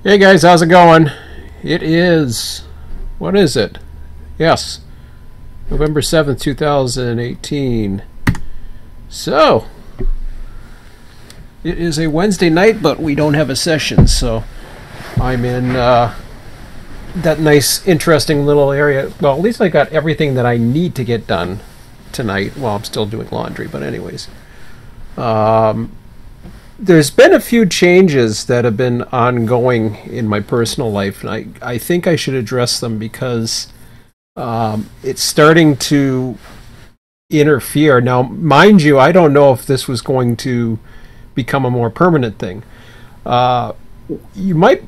Hey guys, how's it going? It is, what is it? Yes, November 7th, 2018. So, it is a Wednesday night, but we don't have a session, so I'm in that nice, interesting little area. Well, at least I got everything that I need to get done tonight. Well, I'm still doing laundry, but anyways. There's been a few changes that have been ongoing in my personal life, and I think I should address them because it's starting to interfere. Now, mind you, I don't know if this was going to become a more permanent thing. You might,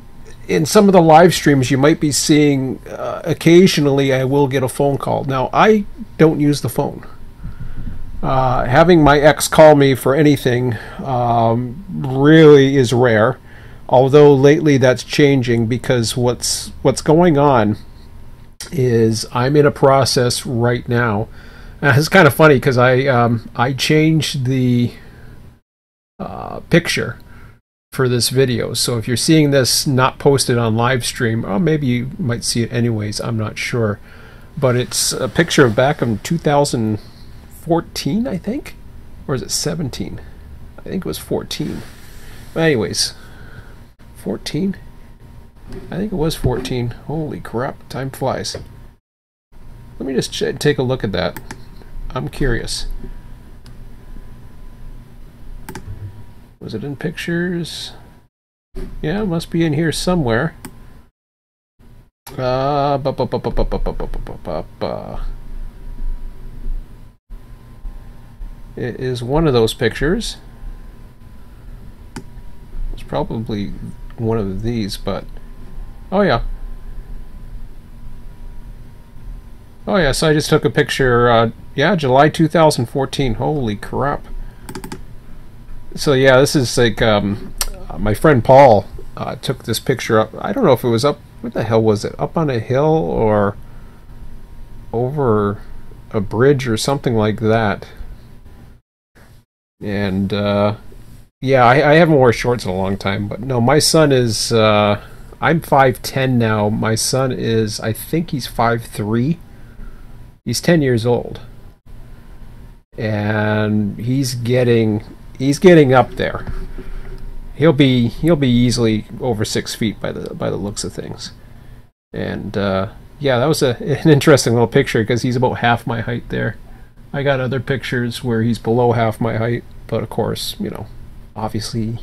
in some of the live streams, you might be seeing occasionally I will get a phone call. Now, I don't use the phone. Having my ex call me for anything really is rare, although lately that's changing because what's going on is I'm in a process right now. It's kind of funny because I changed the picture for this video, so if you're seeing this not posted on live stream, or maybe you might see it anyways, I'm not sure, but it's a picture back in 2014, I think, or is it 17? I think it was 14. But anyways, 14? I think it was 14. Holy crap, time flies. Let me just take a look at that. I'm curious. Was it in pictures? Yeah, it must be in here somewhere. It is one of those pictures. It's probably one of these, but oh yeah. Oh yeah, so I just took a picture, yeah, July 2014. Holy crap. So yeah, this is like, my friend Paul took this picture up. I don't know if it was up, what the hell was it? Up on a hill or over a bridge or something like that. And yeah, I haven't worn shorts in a long time, but no, my son is, I'm 5'10" now. My son is, I think he's 5'3". He's 10 years old. And he's getting up there. He'll be easily over 6 feet by the looks of things. And yeah, that was an interesting little picture because he's about half my height there. I got other pictures where he's below half my height, but of course, you know, obviously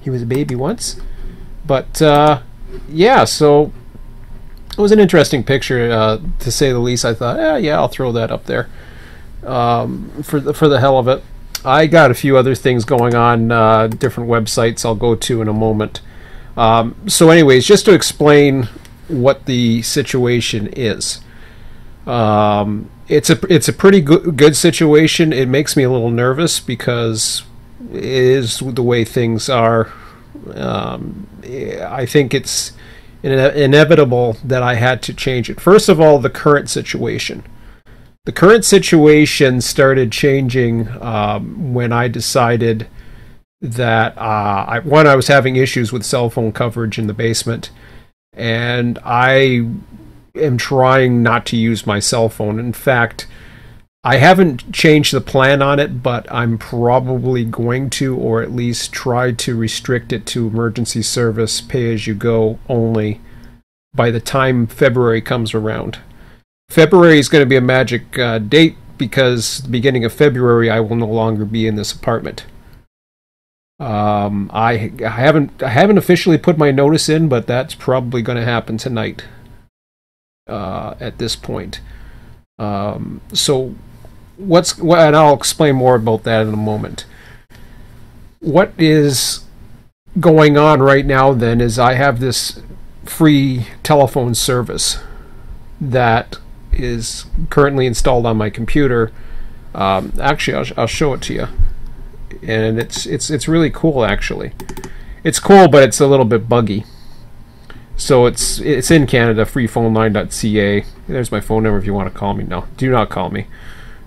he was a baby once. But yeah, so it was an interesting picture, to say the least. I thought, yeah, I'll throw that up there for the hell of it. I got a few other things going on, different websites I'll go to in a moment. So anyways, just to explain what the situation is. It's a pretty good situation. It makes me a little nervous because it is the way things are. I think it's inevitable that I had to change it. First of all, the current situation. The current situation started changing when I decided that I was having issues with cell phone coverage in the basement, and I am trying not to use my cell phone. In fact, I haven't changed the plan on it, but I'm probably going to, or at least try to restrict it to emergency service, pay-as-you-go only by the time February comes around. February is going to be a magic date because the beginning of February I will no longer be in this apartment. I haven't officially put my notice in, but that's probably going to happen tonight. At this point, so and I'll explain more about that in a moment. What is going on right now then is I have this free telephone service that is currently installed on my computer. Actually, I'll show it to you, and it's really cool. Actually, it's cool, but it's a little bit buggy. So it's in Canada, freephone9.ca. There's my phone number if you want to call me. No, do not call me.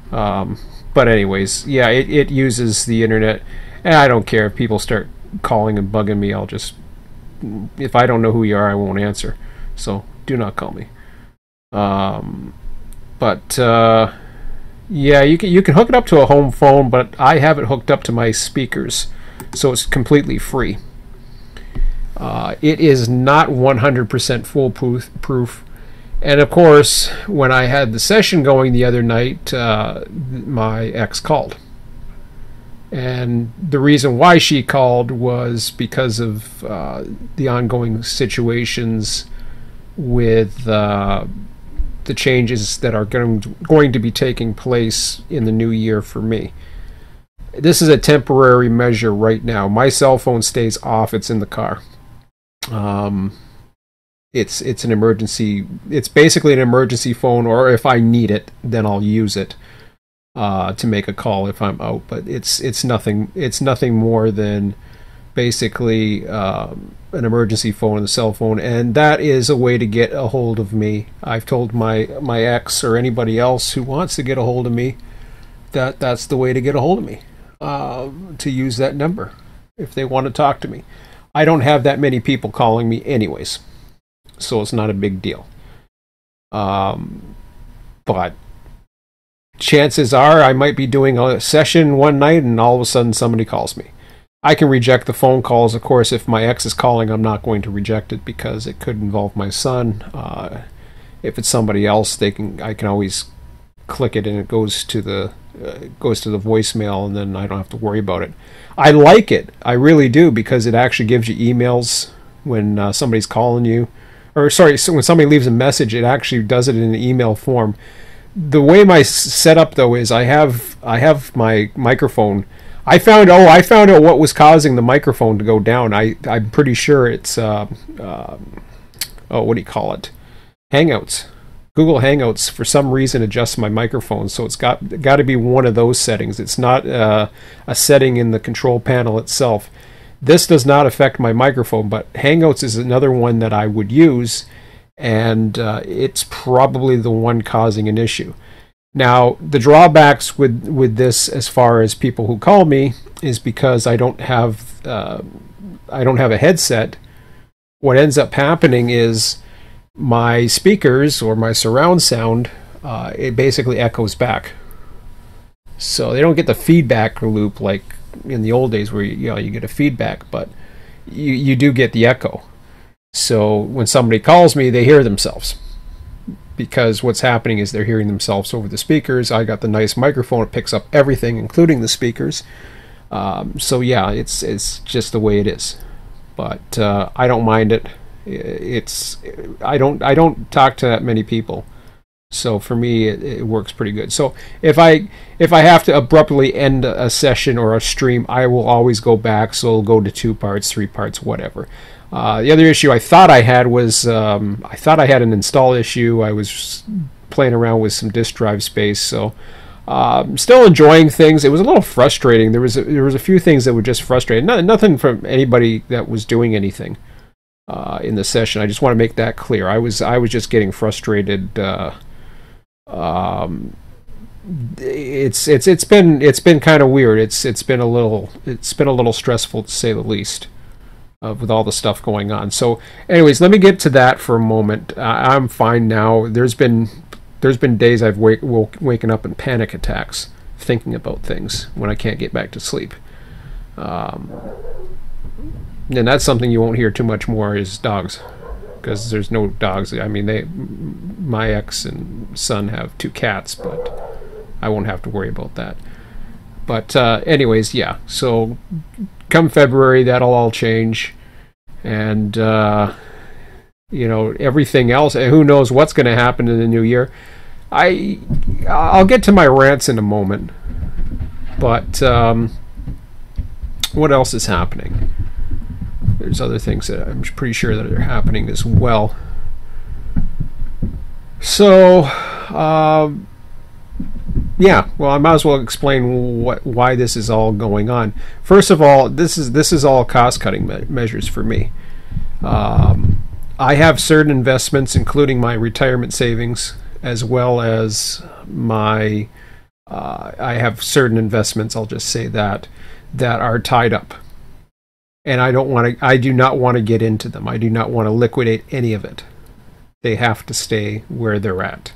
But anyways, yeah, it uses the internet, and I don't care if people start calling and bugging me. I'll just if I don't know who you are, I won't answer. So do not call me. But yeah, you can hook it up to a home phone, but I have it hooked up to my speakers, so it's completely free. It is not 100% foolproof. And of course, when I had the session going the other night, my ex called. And the reason why she called was because of the ongoing situations with the changes that are going to be taking place in the new year for me. This is a temporary measure right now. My cell phone stays off. It's in the car. It's an emergency. It's basically an emergency phone, or if I need it, then I'll use it to make a call if I'm out. But it's nothing more than basically an emergency phone, a cell phone, and that is a way to get a hold of me. I've told my ex or anybody else who wants to get a hold of me that's the way to get a hold of me, to use that number if they want to talk to me. I don't have that many people calling me anyways, so it's not a big deal. But chances are I might be doing a session one night and all of a sudden somebody calls me. I can reject the phone calls. Of course, if my ex is calling, I'm not going to reject it because it could involve my son. If it's somebody else, I can always click it and it goes to the voicemail, and then I don't have to worry about it. I like it. I really do, because it actually gives you emails when somebody's calling you. Or sorry, so when somebody leaves a message, it actually does it in an email form. The way my setup though is I have my microphone. I found out what was causing the microphone to go down. I'm pretty sure it's what do you call it? Hangouts. Google Hangouts for some reason adjusts my microphone, so it's got to be one of those settings. It's not a setting in the control panel itself. This does not affect my microphone, but Hangouts is another one that I would use, and it's probably the one causing an issue. Now, the drawbacks with this, as far as people who call me, is because I don't have a headset. What ends up happening is my speakers or my surround sound, it basically echoes back. So they don't get the feedback loop like in the old days where you get a feedback, but you do get the echo. So when somebody calls me, they hear themselves, because what's happening is they're hearing themselves over the speakers. I got the nice microphone; it picks up everything, including the speakers. So yeah, it's just the way it is. But I don't mind it. I don't talk to that many people, so for me it works pretty good. So if I have to abruptly end a session or a stream, I will always go back. So it'll go to 2 parts, 3 parts, whatever. The other issue I thought I had was I thought I had an install issue. I was playing around with some disk drive space, so still enjoying things. It was a little frustrating. There was a few things that were just frustrating. Nothing from anybody that was doing anything in the session. I just want to make that clear. I was just getting frustrated. It's been kind of weird. It's been a little stressful, to say the least, with all the stuff going on. So anyways, let me get to that for a moment. I'm fine now. There's been days I've waken up in panic attacks thinking about things when I can't get back to sleep. And that's something you won't hear too much more is dogs, because there's no dogs. I mean, my ex and son have 2 cats, but I won't have to worry about that. But anyways, yeah. So come February, that'll all change, and everything else. Who knows what's going to happen in the new year? I'll get to my rants in a moment, but what else is happening? There's other things that I'm pretty sure that are happening as well. So, yeah. Well, I might as well explain why this is all going on. First of all, this is all cost-cutting measures for me. I have certain investments, including my retirement savings, as well as my. I have certain investments. I'll just say that are tied up. and I do not want to get into them. I do not want to liquidate any of it. They have to stay where they're at.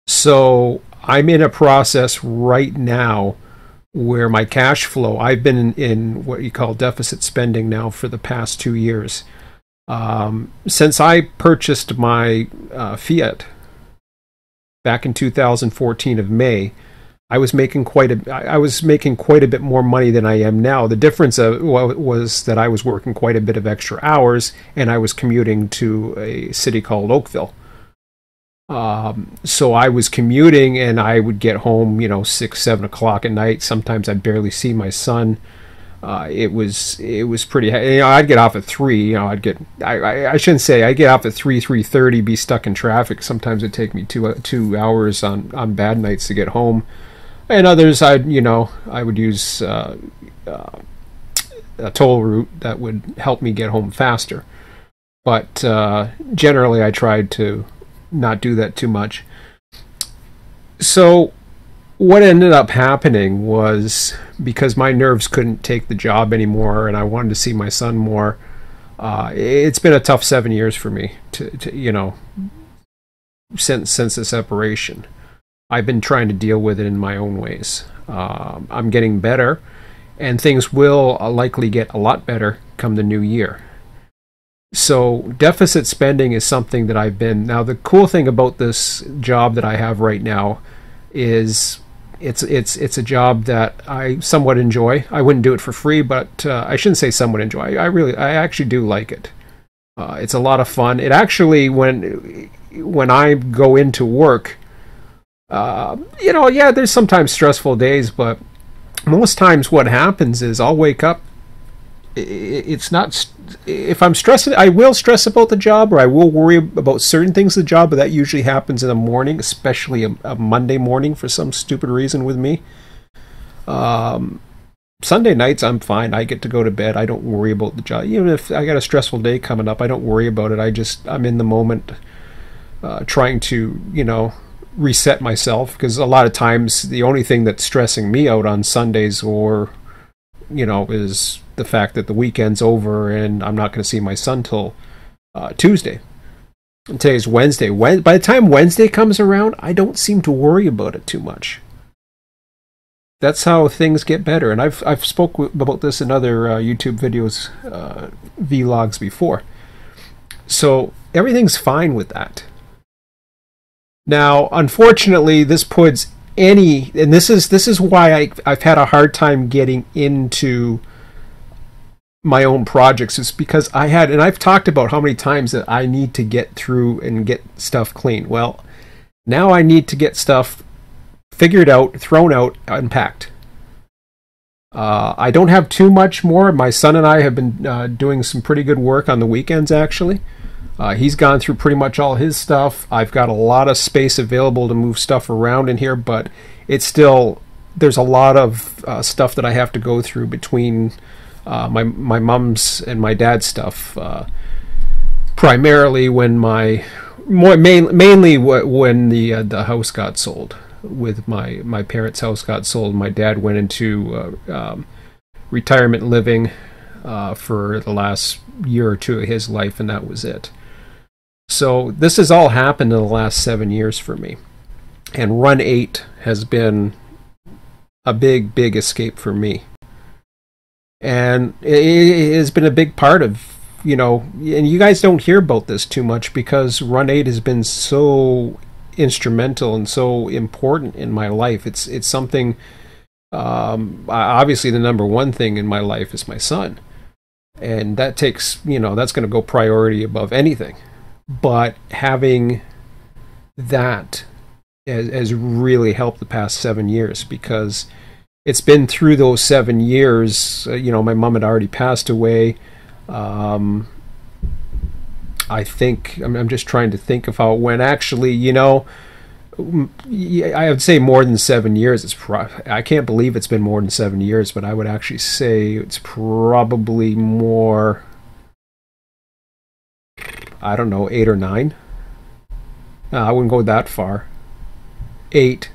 So I'm in a process right now where my cash flow, I've been in what you call deficit spending now for the past 2 years. Since I purchased my Fiat back in 2014 of May, I was making quite a bit more money than I am now. The difference was that I was working quite a bit of extra hours, and I was commuting to a city called Oakville. So I was commuting, and I would get home, 6, 7 o'clock at night. Sometimes I'd barely see my son. It was pretty. I'd get off at 3. I shouldn't say I'd get off at 3:30, be stuck in traffic. Sometimes it'd take me 2 hours on bad nights to get home. And others, I would use a toll route that would help me get home faster. But generally, I tried to not do that too much. So what ended up happening was, because my nerves couldn't take the job anymore, and I wanted to see my son more. It's been a tough 7 years for me since the separation. I've been trying to deal with it in my own ways. I'm getting better, and things will likely get a lot better come the new year. So deficit spending is something that I've been... Now, the cool thing about this job that I have right now is it's a job that I somewhat enjoy. I wouldn't do it for free, but I shouldn't say somewhat enjoy. I actually do like it. It's a lot of fun. It actually, when I go into work... there's sometimes stressful days, but most times what happens is I'll wake up. It's not, if I'm stressing, I will stress about the job, or I will worry about certain things of the job, but that usually happens in the morning, especially a Monday morning for some stupid reason with me. Sunday nights, I'm fine. I get to go to bed. I don't worry about the job. Even if I got a stressful day coming up, I don't worry about it. I'm in the moment, trying to, reset myself, because a lot of times the only thing that's stressing me out on Sundays is the fact that the weekend's over and I'm not going to see my son till Tuesday. And today's Wednesday. By the time Wednesday comes around, I don't seem to worry about it too much. That's how things get better. And I've spoke about this in other YouTube videos, vlogs before. So everything's fine with that. Now, unfortunately, this puts and this is why I've had a hard time getting into my own projects, is because and I've talked about how many times that I need to get through and get stuff clean. Well, now I need to get stuff figured out, thrown out, unpacked. I don't have too much more. My son and I have been doing some pretty good work on the weekends, actually. He's gone through pretty much all his stuff. I've got a lot of space available to move stuff around in here, but there's a lot of stuff that I have to go through between my mom's and my dad's stuff. Primarily mainly when the house got sold. With my parents' house got sold, my dad went into retirement living for the last year or two of his life, and that was it. So this has all happened in the last 7 years for me. And Run8 has been a big escape for me. And it has been a big part of, and you guys don't hear about this too much, because Run8 has been so instrumental and so important in my life. It's something, obviously the number one thing in my life is my son. And that takes, that's going to go priority above anything. But having that has really helped the past 7 years, because it's been through those 7 years. My mom had already passed away. I think I'm just trying to think of how it went. Actually, I would say more than 7 years. I can't believe it's been more than 7 years, but I would actually say it's probably more. I don't know, 8 or 9. I wouldn't go that far. 8.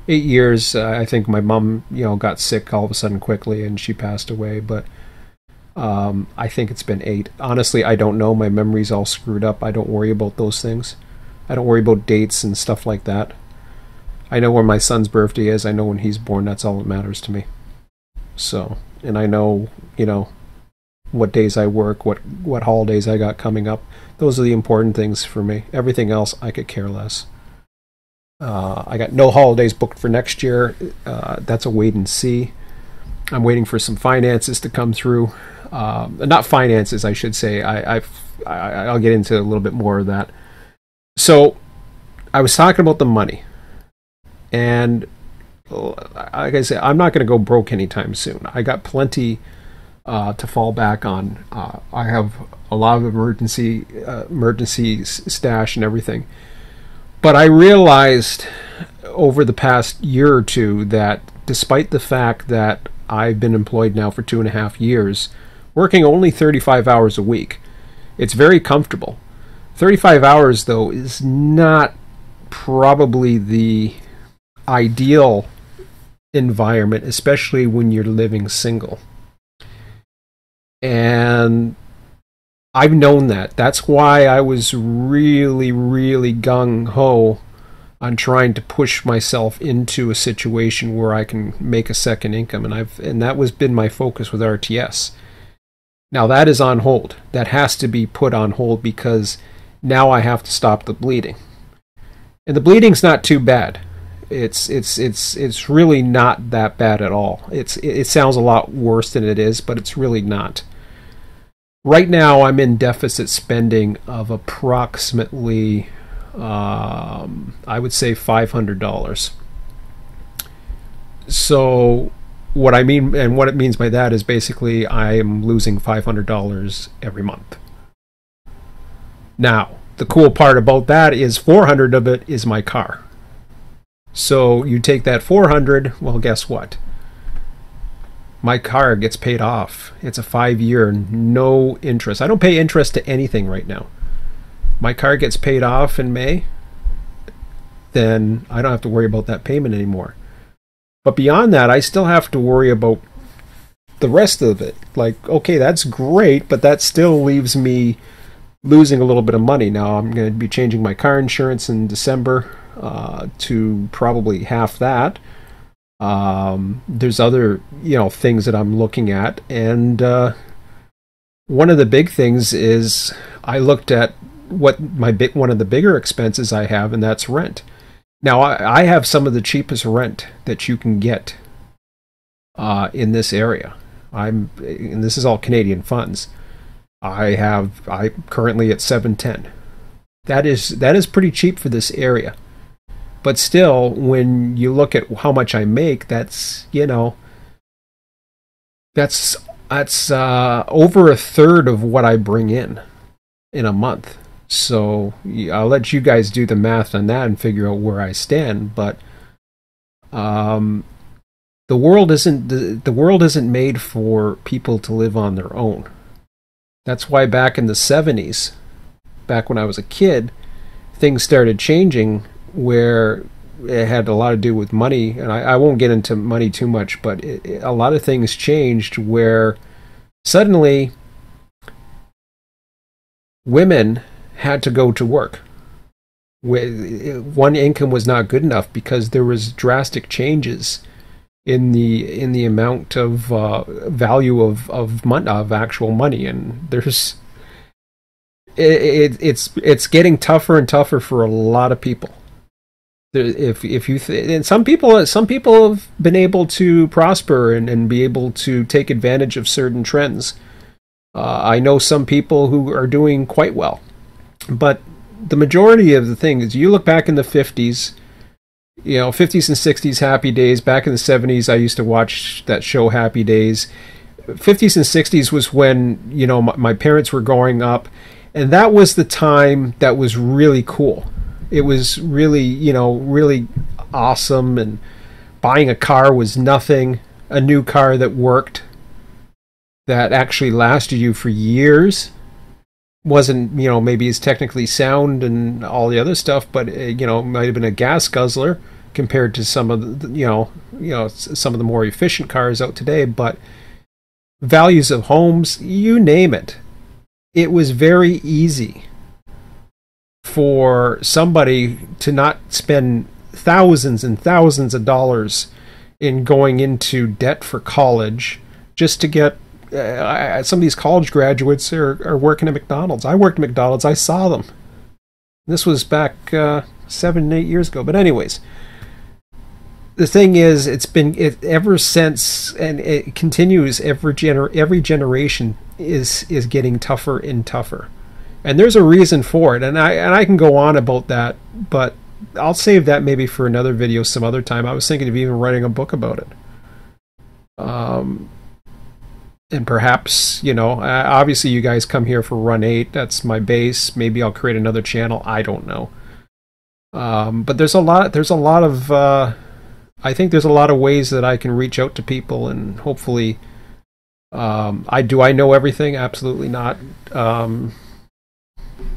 8 years. I think my mom, got sick all of a sudden quickly and she passed away. But I think it's been 8. Honestly, I don't know. My memory's all screwed up. I don't worry about those things. I don't worry about dates and stuff like that. I know when my son's birthday is. I know when he's born. That's all that matters to me. So, and I know, what days I work, what holidays I got coming up. Those are the important things for me. Everything else, I could care less. I got no holidays booked for next year. That's a wait and see. I'm waiting for some finances to come through. Not finances, I should say. I'll get into a little bit more of that. So, I was talking about the money. And like I said, I'm not going to go broke anytime soon. I got plenty to fall back on. I have a lot of emergency stash and everything. But I realized over the past year or two that despite the fact that I've been employed now for 2.5 years, working only 35 hours a week, it's very comfortable. 35 hours, though, is not probably the ideal environment, especially when you're living single. And I've known that. That's why I was really, really gung-ho on trying to push myself into a situation where I can make a second income, and that was been my focus with RTS. Now that is on hold. That has to be put on hold because now I have to stop the bleeding. And the bleeding's not too bad. It's really not that bad at all. It sounds a lot worse than it is, but it's really not. Right now, I'm in deficit spending of approximately, I would say $500. So, what I mean, and what it means by that is basically I am losing $500 every month. Now, the cool part about that is 400 of it is my car. So you take that 400, well, guess what? My car gets paid off. It's a 5-year, no interest. I don't pay interest to anything right now. My car gets paid off in May, then I don't have to worry about that payment anymore. But beyond that, I still have to worry about the rest of it. Like, okay, that's great, but that still leaves me losing a little bit of money. Now I'm going to be changing my car insurance in December to probably half that. There's other, things that I'm looking at, and one of the big things is I looked at what one of the bigger expenses I have, and that's rent. Now I have some of the cheapest rent that you can get in this area. And this is all Canadian funds. I'm currently at $710. That is pretty cheap for this area. But still, when you look at how much I make, that's over a third of what I bring in a month. So I'll let you guys do the math on that and figure out where I stand. But the world isn't made for people to live on their own. That's why back in the 70s, back when I was a kid, things started changing where it had a lot to do with money, and I won't get into money too much, but a lot of things changed where suddenly women had to go to work. One income was not good enough because there was drastic changes in the amount of value of actual money, and it's getting tougher and tougher for a lot of people. And some people have been able to prosper and be able to take advantage of certain trends. I know some people who are doing quite well, but the majority of the thing is you look back in the 50s, 50s and 60s, Happy Days. Back in the 70s, I used to watch that show Happy Days. 50s and 60s was when my parents were growing up, and that was the time that was really cool. It was really, really awesome, and buying a car was nothing. A new car that worked, that actually lasted you for years, wasn't, maybe as technically sound and all the other stuff, but, it might have been a gas guzzler, compared to some of the, some of the more efficient cars out today. But values of homes, you name it, it was very easy for somebody to not spend thousands and thousands of dollars in going into debt for college just to get some of these college graduates are working at McDonald's. I worked at McDonald's. I saw them. This was back 7, 8 years ago. But anyways, the thing is, it's been ever since, and it continues. Every generation is getting tougher and tougher, and there's a reason for it. And I can go on about that, but I'll save that maybe for another video some other time. I was thinking of even writing a book about it. And perhaps, obviously you guys come here for Run8. That's my base. Maybe I'll create another channel. I don't know. But there's a lot of, I think there's a lot of ways that I can reach out to people, and hopefully, I know everything? Absolutely not.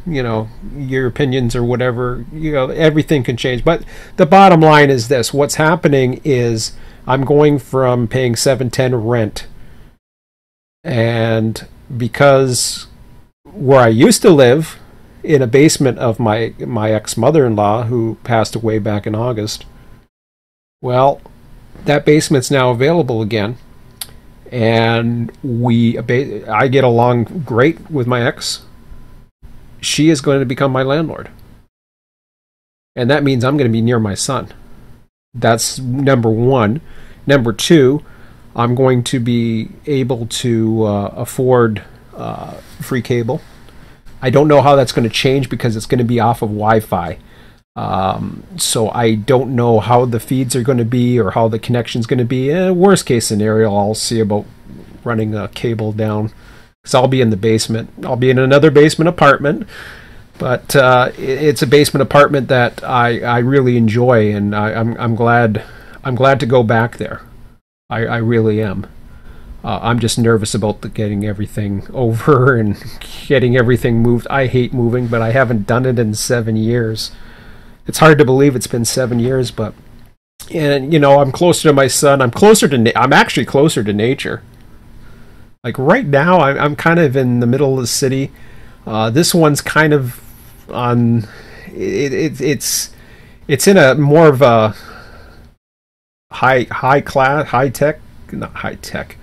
Your opinions or whatever, everything can change. But the bottom line is this: what's happening is I'm going from paying $710 rent, and because where I used to live, in a basement of my ex-mother-in-law who passed away back in August, well, that basement's now available again, and I get along great with my ex. She is going to become my landlord. And that means I'm going to be near my son. That's number one. Number two, I'm going to be able to afford free cable. I don't know how that's going to change because it's going to be off of Wi-Fi. So I don't know how the feeds are going to be or how the connection's going to be. Worst case scenario, I'll see about running a cable down. Because I'll be in the basement. I'll be in another basement apartment, but it's a basement apartment that I really enjoy, and I'm glad to go back there. I really am. I'm just nervous about getting everything over and getting everything moved. I hate moving, but I haven't done it in 7 years. It's hard to believe it's been 7 years, but I'm closer to my son. I'm actually closer to nature. Like right now, I'm kind of in the middle of the city. This one's kind of on. It's in a more of a high tech, not high tech.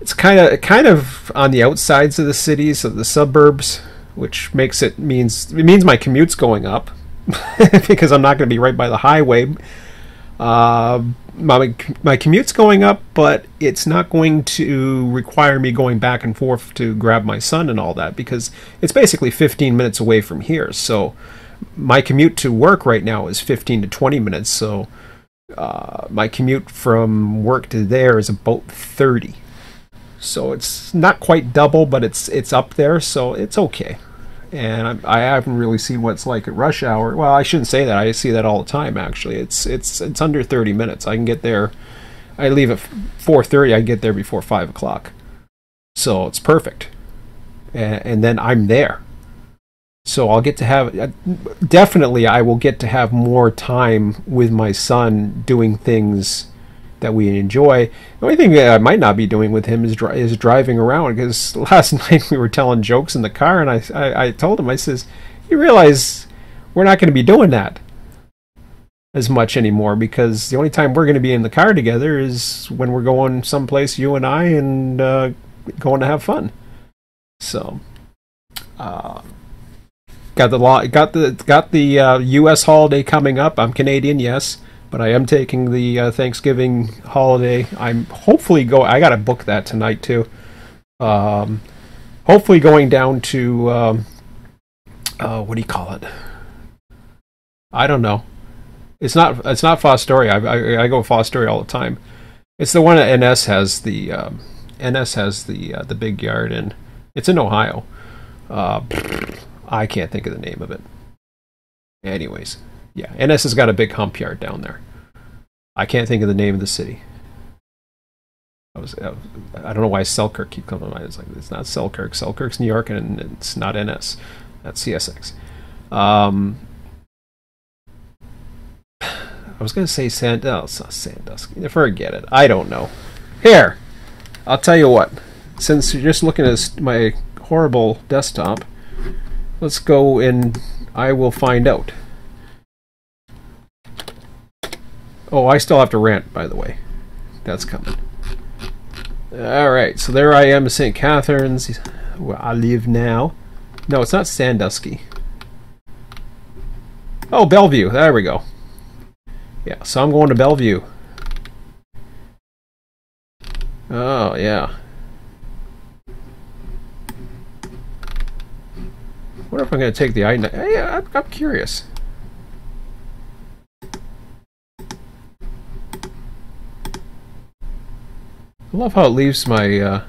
It's kind of on the outsides of the cities, of the suburbs, which means my commute's going up because I'm not going to be right by the highway. My commute's going up, but it's not going to require me going back and forth to grab my son and all that, because it's basically 15 minutes away from here. So my commute to work right now is 15 to 20 minutes. So my commute from work to there is about 30. So it's not quite double, but it's up there, so it's okay. And I haven't really seen what it's like at rush hour. Well, I shouldn't say that. I see that all the time, actually. It's under 30 minutes. I can get there. I leave at 4:30. I can get there before 5 o'clock. So it's perfect. And then I'm there. So I'll get to have... Definitely, I will get to have more time with my son doing things that we enjoy. The only thing that I might not be doing with him is driving around, because last night we were telling jokes in the car, and I told him, I says, you realize we're not going to be doing that as much anymore, because the only time we're going to be in the car together is when we're going someplace, you and I, and going to have fun. So got the U.S. holiday coming up. I'm Canadian, yes, but I am taking the Thanksgiving holiday. I'm hopefully I got to book that tonight too. Hopefully going down to what do you call it? I don't know. It's not Fostoria. I go Fostoria all the time. It's the one that NS has the big yard, and it's in Ohio. I can't think of the name of it. Anyways, yeah, NS has got a big hump yard down there. I can't think of the name of the city. I don't know why Selkirk keep coming to mind. It's not Selkirk. Selkirk's New York, and it's not NS. That's CSX. I was going to say it's not Sandusky. Forget it. I don't know. Here, I'll tell you what. Since you're just looking at my horrible desktop, let's go and I will find out. Oh, I still have to rant, by the way. That's coming. Alright, so there I am in St. Catharines, where I live now. No, it's not Sandusky. Oh, Bellevue. There we go. Yeah, so I'm going to Bellevue. Oh, yeah. What if I'm going to take the I-9? Yeah, I'm curious. I love how it leaves my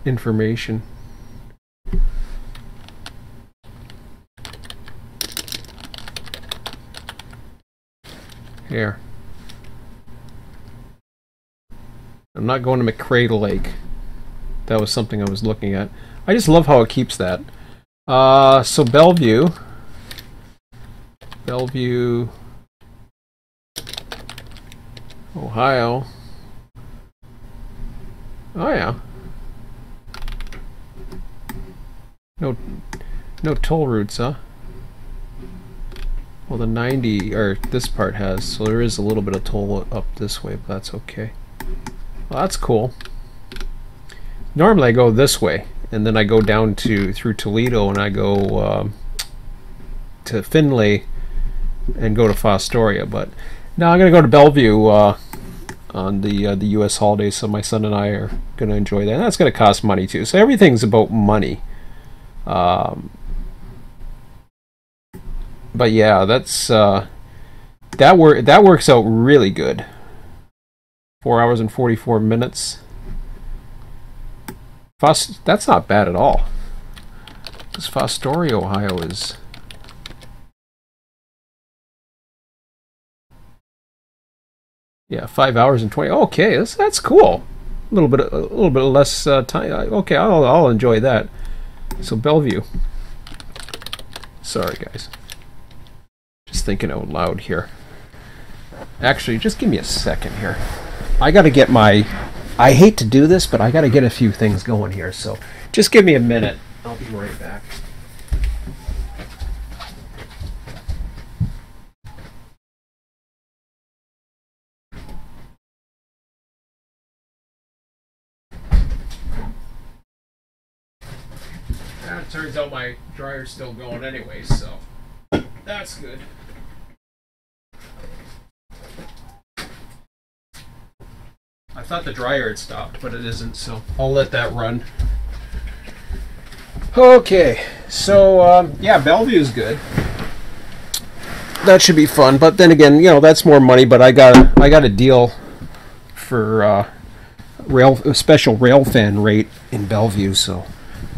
information. Here. I'm not going to McCradle Lake. That was something I was looking at. I just love how it keeps that. So Bellevue. Bellevue, Ohio. Oh yeah. No toll routes, huh? Well, the 90, or this part has, so there is a little bit of toll up this way, but that's okay. Well, that's cool. Normally I go this way, and then I go down through Toledo, and I go to Findlay, and go to Fostoria. But now I'm gonna go to Bellevue on the U.S. holidays, so my son and I are gonna enjoy that. And that's gonna cost money too. So everything's about money. But yeah, that's that works out really good. 4 hours and 44 minutes. That's not bad at all. Because Fostoria, Ohio is. Yeah, 5 hours and 20. Okay, that's cool. A little bit less time. Okay, I'll enjoy that. So Bellevue. Sorry, guys. Just thinking out loud here. Actually, just give me a second here. I got to get my. I hate to do this, but I got to get a few things going here. So just give me a minute. I'll be right back. It turns out my dryer's still going anyway, so that's good. I thought the dryer had stopped, but it isn't, so I'll let that run. Okay, so yeah, Bellevue's good. That should be fun, but then again, you know, that's more money. But I got a deal for a special rail fan rate in Bellevue, so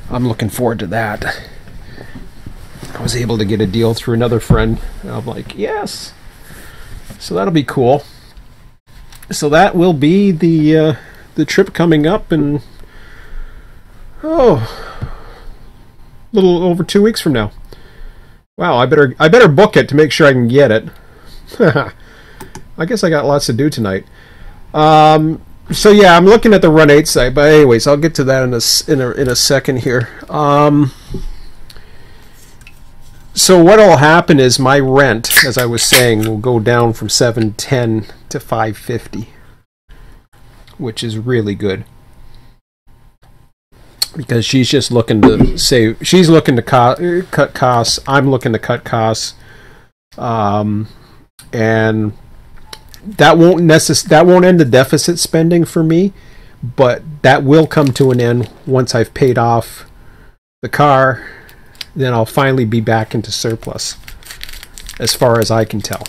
I'm looking forward to that. I was able to get a deal through another friend, and I'm like, yes. So that'll be cool. So that will be the trip coming up in a little over 2 weeks from now. Wow, I better book it to make sure I can get it. I guess I got lots to do tonight. So yeah, I'm looking at the Run8 site, but anyways, I'll get to that in a second here. So what'll happen is my rent, as I was saying, will go down from $710 to $550, which is really good. Because she's just looking to save. She's looking to cut costs. I'm looking to cut costs, and that won't end the deficit spending for me, but that will come to an end once I've paid off the car. Then I'll finally be back into surplus, as far as I can tell.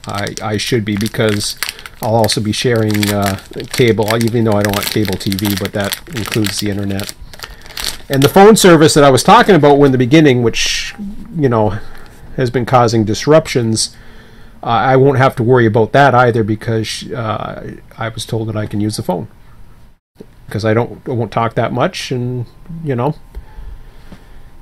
I should be, because I'll also be sharing cable, even though I don't want cable TV, but that includes the internet. And the phone service that I was talking about in the beginning, which, you know, has been causing disruptions, I won't have to worry about that either, because I was told that I can use the phone. Because I won't talk that much, and, you know.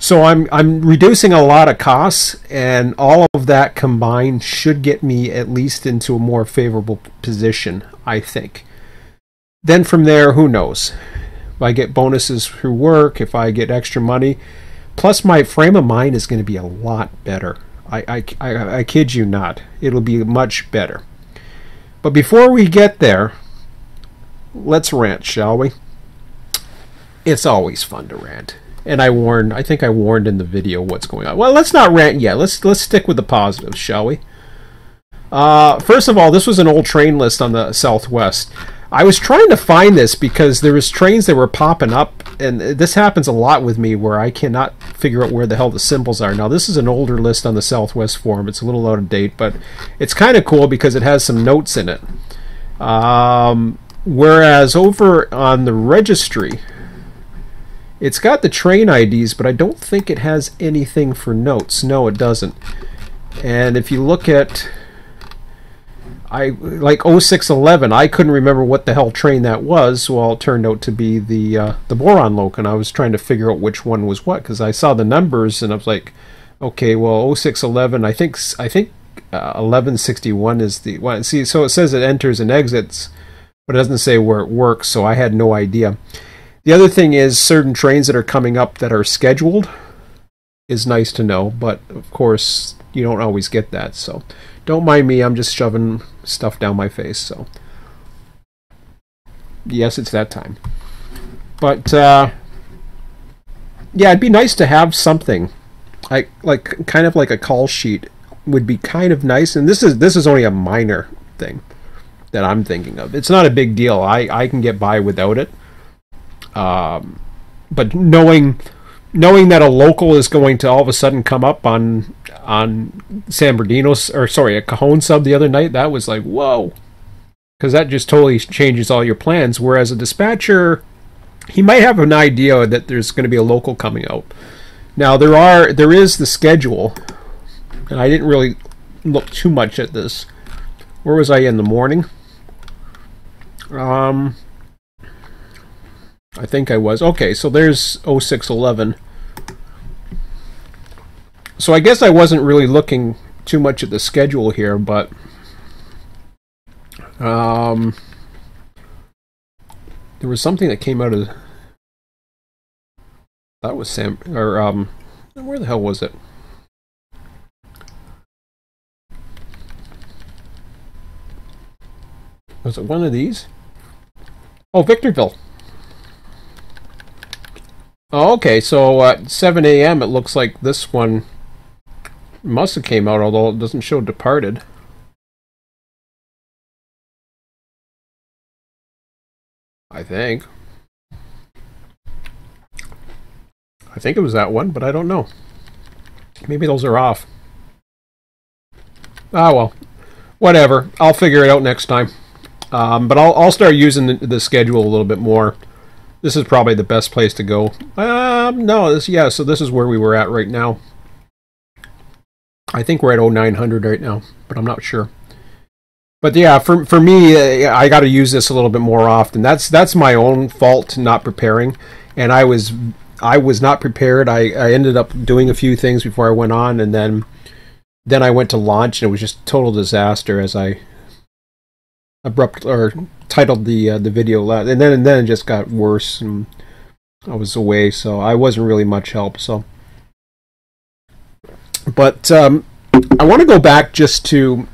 So I'm reducing a lot of costs, and all of that combined should get me at least into a more favorable position, I think. Then from there, who knows? If I get bonuses through work, if I get extra money, plus my frame of mind is going to be a lot better. I kid you not. It'll be much better. But before we get there, let's rant, shall we? It's always fun to rant. And I think I warned in the video what's going on. Well, let's not rant yet. Let's stick with the positives, shall we? First of all, this was an old train list on the Southwest. I was trying to find this because there was trains that were popping up, and this happens a lot with me where I cannot figure out where the hell the symbols are. Now, this is an older list on the Southwest forum. It's a little out of date, but it's kind of cool because it has some notes in it. Whereas over on the registry, it's got the train IDs, but I don't think it has anything for notes. No, it doesn't. And if you look at, like 0611, I couldn't remember what the hell train that was. Well, it turned out to be the boron loc, and I was trying to figure out which one was what because I saw the numbers and I was like, okay, well 0611, I think 1161 is the one. See, so it says it enters and exits, but it doesn't say where it works, so I had no idea. The other thing is certain trains that are coming up that are scheduled is nice to know, but of course you don't always get that, so don't mind me, I'm just shoving stuff down my face, so yes, it's that time. But yeah, it'd be nice to have something like kind of like a call sheet would be kind of nice, and this is only a minor thing that I'm thinking of. It's not a big deal. I can get by without it. But knowing that a local is going to all of a sudden come up on San Bernardino's, or sorry, a Cajon sub the other night, that was like, whoa, because that just totally changes all your plans. Whereas a dispatcher, he might have an idea that there's going to be a local coming out. Now there is the schedule, and I didn't really look too much at this. Where was I in the morning? I think I was. Okay, so there's 0611. So I guess I wasn't really looking too much at the schedule here, but there was something that came out of that was Sam, or where the hell was it? Was it one of these? Oh, Victorville. Oh, okay, so at 7 a.m. it looks like this one must have came out, although it doesn't show departed. I think it was that one, but I don't know. Maybe those are off. Ah, well, whatever. I'll figure it out next time. But I'll start using the schedule a little bit more. This is probably the best place to go. No, so this is where we were at right now. I think we're at 0900 right now, but I'm not sure. But yeah, for me, I got to use this a little bit more often. That's my own fault not preparing, and I was not prepared. I ended up doing a few things before I went on, and then I went to launch, and it was just a total disaster as I titled the video, and then it just got worse, and I was away, so I wasn't really much help. So, but I want to go back just to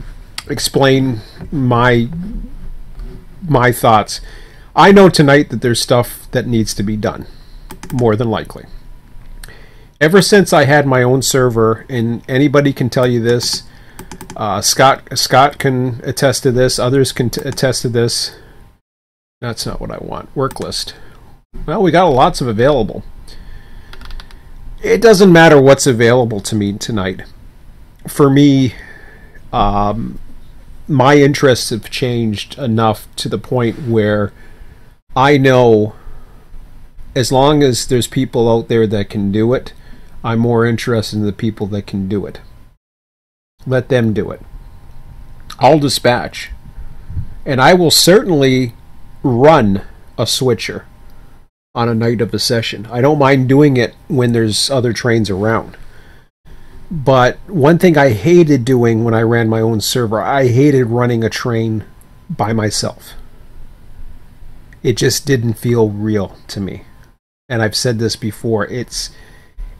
explain my thoughts. I know tonight that there's stuff that needs to be done, more than likely. Ever since I had my own server, and anybody can tell you this, Scott can attest to this, others can attest to this. That's not what I want. Work list. Well, we got lots of available. It doesn't matter what's available to me tonight. For me, my interests have changed enough to the point where I know as long as there's people out there that can do it, I'm more interested in the people that can do it. Let them do it. I'll dispatch. And I will certainly run a switcher. on a night of a session. I don't mind doing it when there's other trains around. But one thing I hated doing when I ran my own server, I hated running a train by myself. It just didn't feel real to me. And I've said this before, it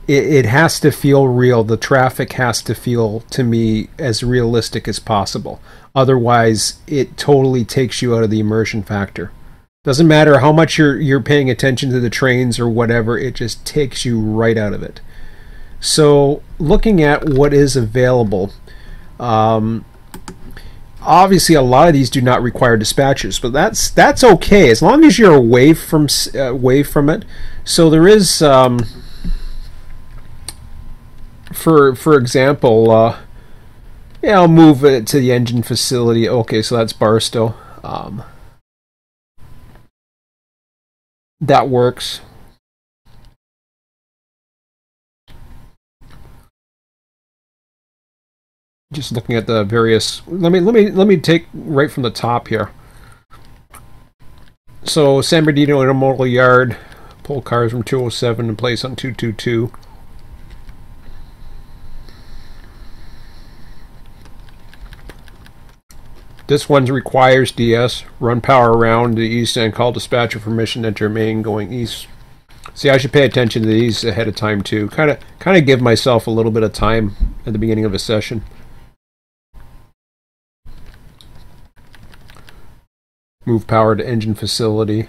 has to feel real. The traffic has to feel, to me, as realistic as possible. Otherwise, it totally takes you out of the immersion factor. Doesn't matter how much you're paying attention to the trains or whatever, it just takes you right out of it. So, looking at what is available, obviously a lot of these do not require dispatchers, but that's okay as long as you're away from it. So there is, for example, yeah, I'll move it to the engine facility. Okay, so that's Barstow. That works. Just looking at the various. Let me take right from the top here. So San Bernardino Intermodal Yard, pull cars from 207 and place on 222. This one requires DS. Run power around the east and call dispatcher permission to enter main going east. See, I should pay attention to these ahead of time too. Kind of give myself a little bit of time at the beginning of a session. Move power to engine facility.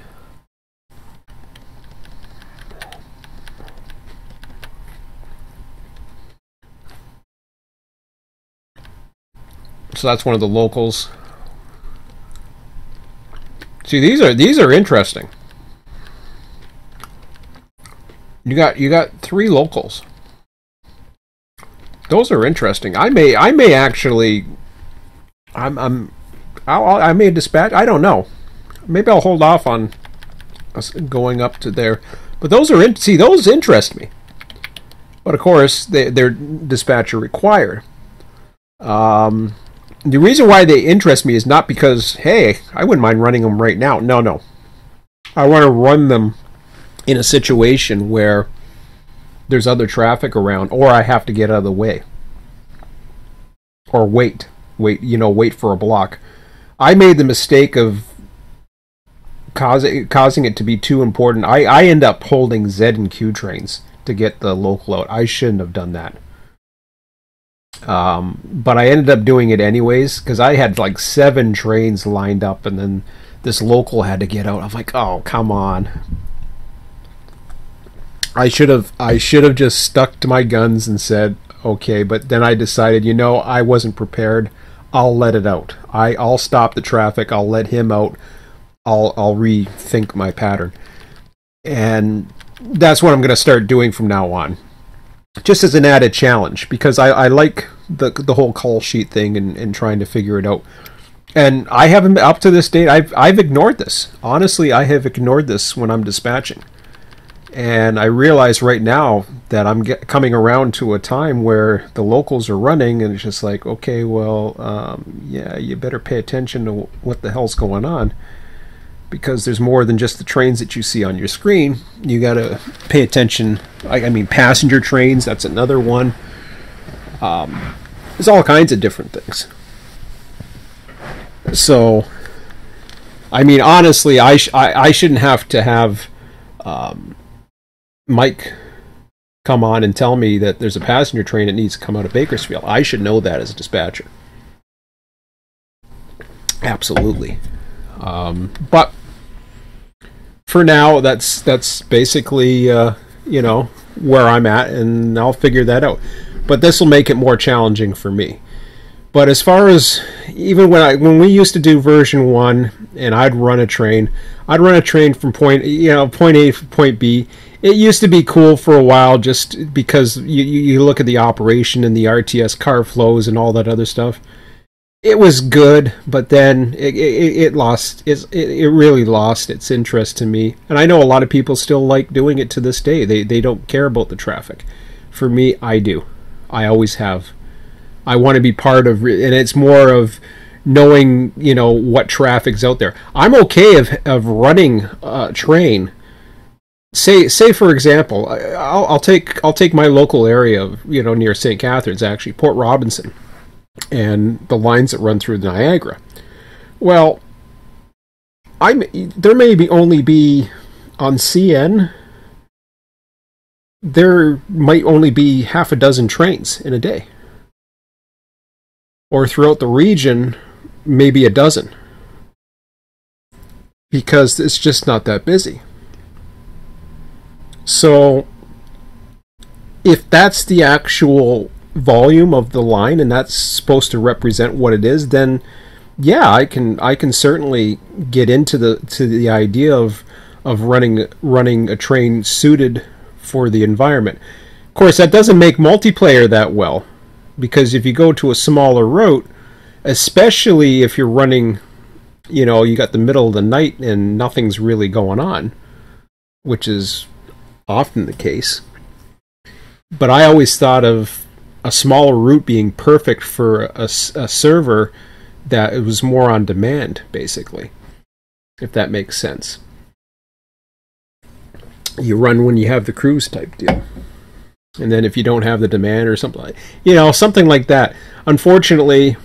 So that's one of the locals. See, these are interesting. You got 3 locals. Those are interesting. I may actually. I may dispatch. I don't know. Maybe I'll hold off on us going up to there. But those are those interest me. But of course, they're dispatcher required. The reason why they interest me is not because, hey, I wouldn't mind running them right now. No. I want to run them in a situation where there's other traffic around, or I have to get out of the way, or wait for a block. I made the mistake of causing it to be too important. I end up holding Z and Q trains to get the local out. I shouldn't have done that. But I ended up doing it anyways because I had like 7 trains lined up, and then this local had to get out. I'm like, oh, come on. I should have just stuck to my guns and said, okay, but then I decided, I wasn't prepared. I'll let it out. I'll stop the traffic. I'll let him out. I'll rethink my pattern. And that's what I'm going to start doing from now on. Just as an added challenge, because I like the whole call sheet thing and trying to figure it out. And I haven't, up to this date, I've ignored this. Honestly, I have ignored this when I'm dispatching. And I realize right now that I'm coming around to a time where the locals are running, and it's just like, okay, well, yeah, you better pay attention to what the hell's going on, because there's more than just the trains that you see on your screen. You got to pay attention. I mean, passenger trains, that's another one. There's all kinds of different things. So, I mean, honestly, I shouldn't have to have Mike come on and tell me that there's a passenger train that needs to come out of Bakersfield. I should know that as a dispatcher. Absolutely. But for now, that's basically where I'm at, and I'll figure that out. But this will make it more challenging for me. But as far as even when we used to do version 1 and I'd run a train from point A to point B. It used to be cool for a while just because you look at the operation and the RTS car flows and all that other stuff. It was good, but then it really lost its interest to me. And I know a lot of people still like doing it to this day. They don't care about the traffic. For me, I do. I always have. I want to be part of, and it's more of knowing, what traffic's out there. I'm okay of running a train say for example, I'll take my local area, near St. Catharines, actually, Port Robinson, and the lines that run through the Niagara. Well, there may be only be on CN. There might only be half a dozen trains in a day, or throughout the region, maybe a dozen, because it's just not that busy. So, if that's the actual volume of the line and that's supposed to represent what it is, then yeah, I can certainly get into the idea of running a train suited for the environment. Of course, that doesn't make multiplayer that well, because if you go to a smaller route, especially if you're running, you got the middle of the night and nothing's really going on, which is often the case. But I always thought of a smaller route being perfect for a server that it was more on demand, basically, if that makes sense. You run when you have the cruise type deal. And then if you don't have the demand or something something like that. Unfortunately,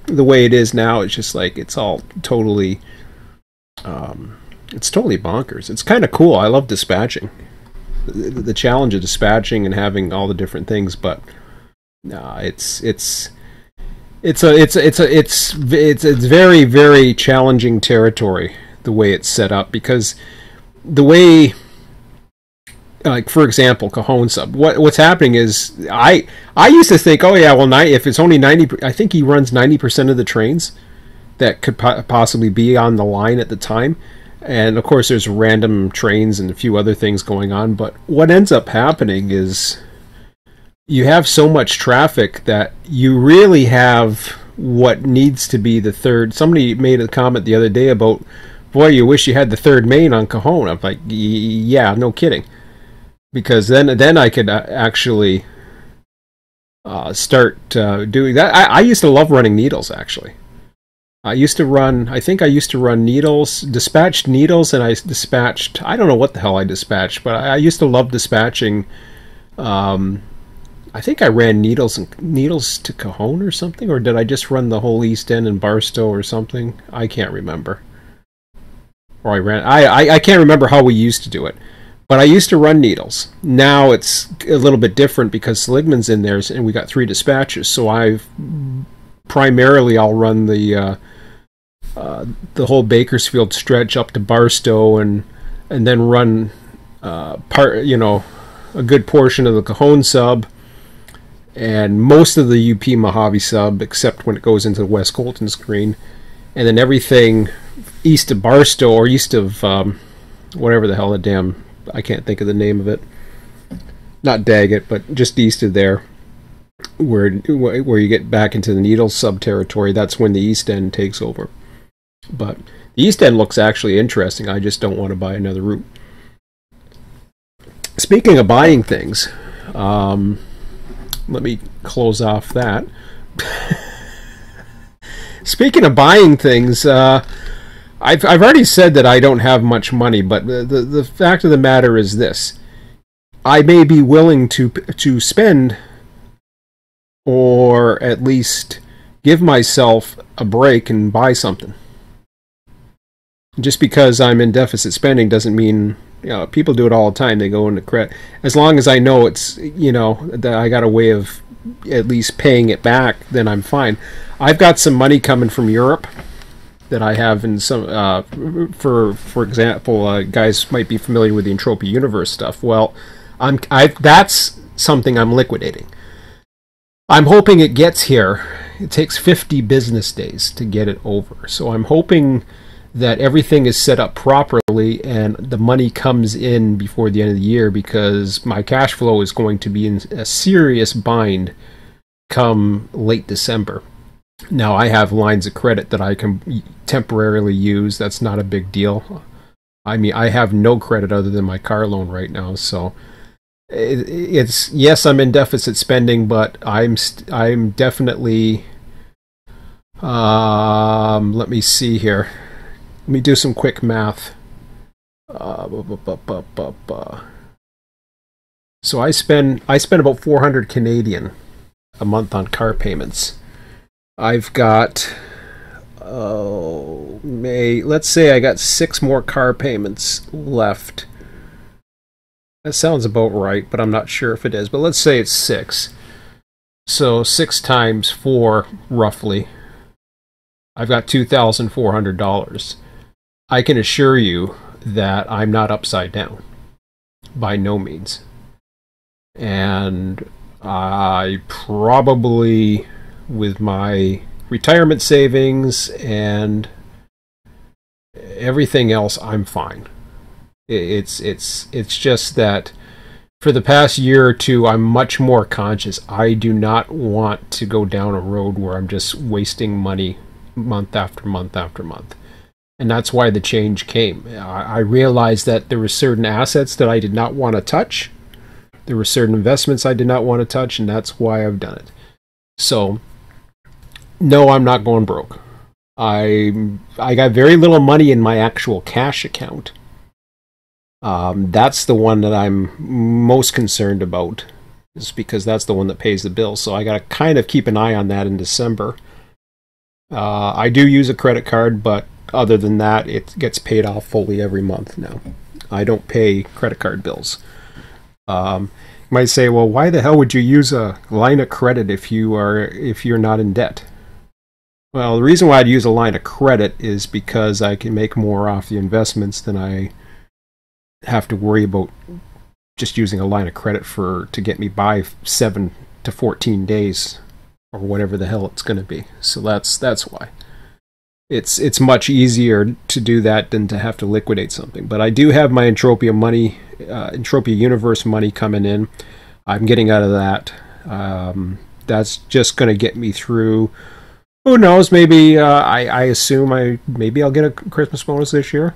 the way it is now, it's just like it's all totally it's totally bonkers. It's kind of cool. I love dispatching. The challenge of dispatching and having all the different things, but it's very, very challenging territory, the way it's set up, because the way, like, for example, Cajon sub, what's happening is I used to think, oh yeah, well, if it's only 90, I think he runs 90% of the trains that could possibly be on the line at the time. And of course there's random trains and a few other things going on, but what ends up happening is you have so much traffic that you really have what needs to be the third. Somebody made a comment the other day about, boy, you wish you had the third main on Cajon. I'm like, yeah, no kidding. Because then I could actually start doing that. I used to love running needles, actually. I used to run needles, dispatched needles, and I dispatched, I don't know what the hell I dispatched, but I used to love dispatching. I think I ran needles to Cajon or something, or did I just run the whole East End and Barstow or something? I can't remember. Or I can't remember how we used to do it. But I used to run needles. Now it's a little bit different because Seligman's in there, and we got 3 dispatches. So I'll run the whole Bakersfield stretch up to Barstow, and then run a good portion of the Cajon sub, and most of the UP Mojave sub, except when it goes into the West Colton screen, and then everything east of Barstow, or east of whatever the hell the damn, I can't think of the name of it, not Daggett, but just east of there, where you get back into the Needles sub territory. That's when the East End takes over. But the East End looks actually interesting. I just don't want to buy another route. Speaking of buying things, let me close off that. Speaking of buying things, I've already said that I don't have much money, but the fact of the matter is this: I may be willing to spend, or at least give myself a break and buy something. Just because I'm in deficit spending doesn't mean, people do it all the time. They go into credit. As long as I know it's, that I got a way of at least paying it back, then I'm fine. I've got some money coming from Europe that I have in some, for example, guys might be familiar with the Entropy Universe stuff. Well, that's something I'm liquidating. I'm hoping it gets here. It takes 50 business days to get it over. So I'm hoping that everything is set up properly and the money comes in before the end of the year, because my cash flow is going to be in a serious bind come late December. Now, I have lines of credit that I can temporarily use. That's not a big deal. I mean, I have no credit other than my car loan right now, so it's yes, I'm in deficit spending, but I'm definitely let me see here. Let me do some quick math. bu- bu- bu- bu- bu- bu. So I spend about 400 Canadian a month on car payments. I've got let's say I got 6 more car payments left. That sounds about right, but I'm not sure if it is. But let's say it's 6. So 6 times 4, roughly. I've got $2,400. I can assure you that I'm not upside down. By no means. And I probably, with my retirement savings and everything else, I'm fine. It's just that for the past year or two, I'm much more conscious. I do not want to go down a road where I'm just wasting money month after month after month. And that's why the change came. I realized that there were certain assets that I did not want to touch. There were certain investments I did not want to touch, and that's why I've done it. So, no, I'm not going broke. I got very little money in my actual cash account. That's the one that I'm most concerned about, is because that's the one that pays the bills. So I got to kind of keep an eye on that in December. I do use a credit card, but other than that, it gets paid off fully every month now. I don't pay credit card bills. You might say, well, why the hell would you use a line of credit if you're not in debt? Well, the reason why I'd use a line of credit is because I can make more off the investments than I have to worry about just using a line of credit to get me by 7 to 14 days or whatever the hell it's going to be. So that's why. It's much easier to do that than to have to liquidate something. But I do have my Entropia money, Entropia Universe money coming in. I'm getting out of that. That's just going to get me through. Who knows? Maybe I assume maybe I'll get a Christmas bonus this year.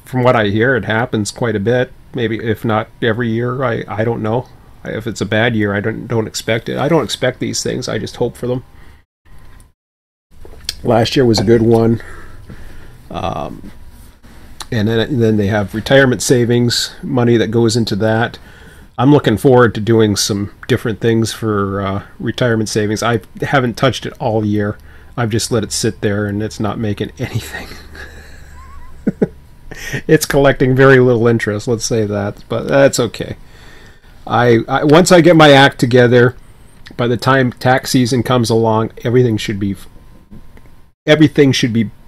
From what I hear, it happens quite a bit. Maybe if not every year. I don't know. If it's a bad year, I don't expect it. I don't expect these things. I just hope for them. Last year was a good one. And then they have retirement savings money that goes into that. I'm looking forward to doing some different things for retirement savings. I haven't touched it all year. I've just let it sit there, and it's not making anything. It's collecting very little interest, let's say that, but that's okay. I once I get my act together, by the time tax season comes along, everything should be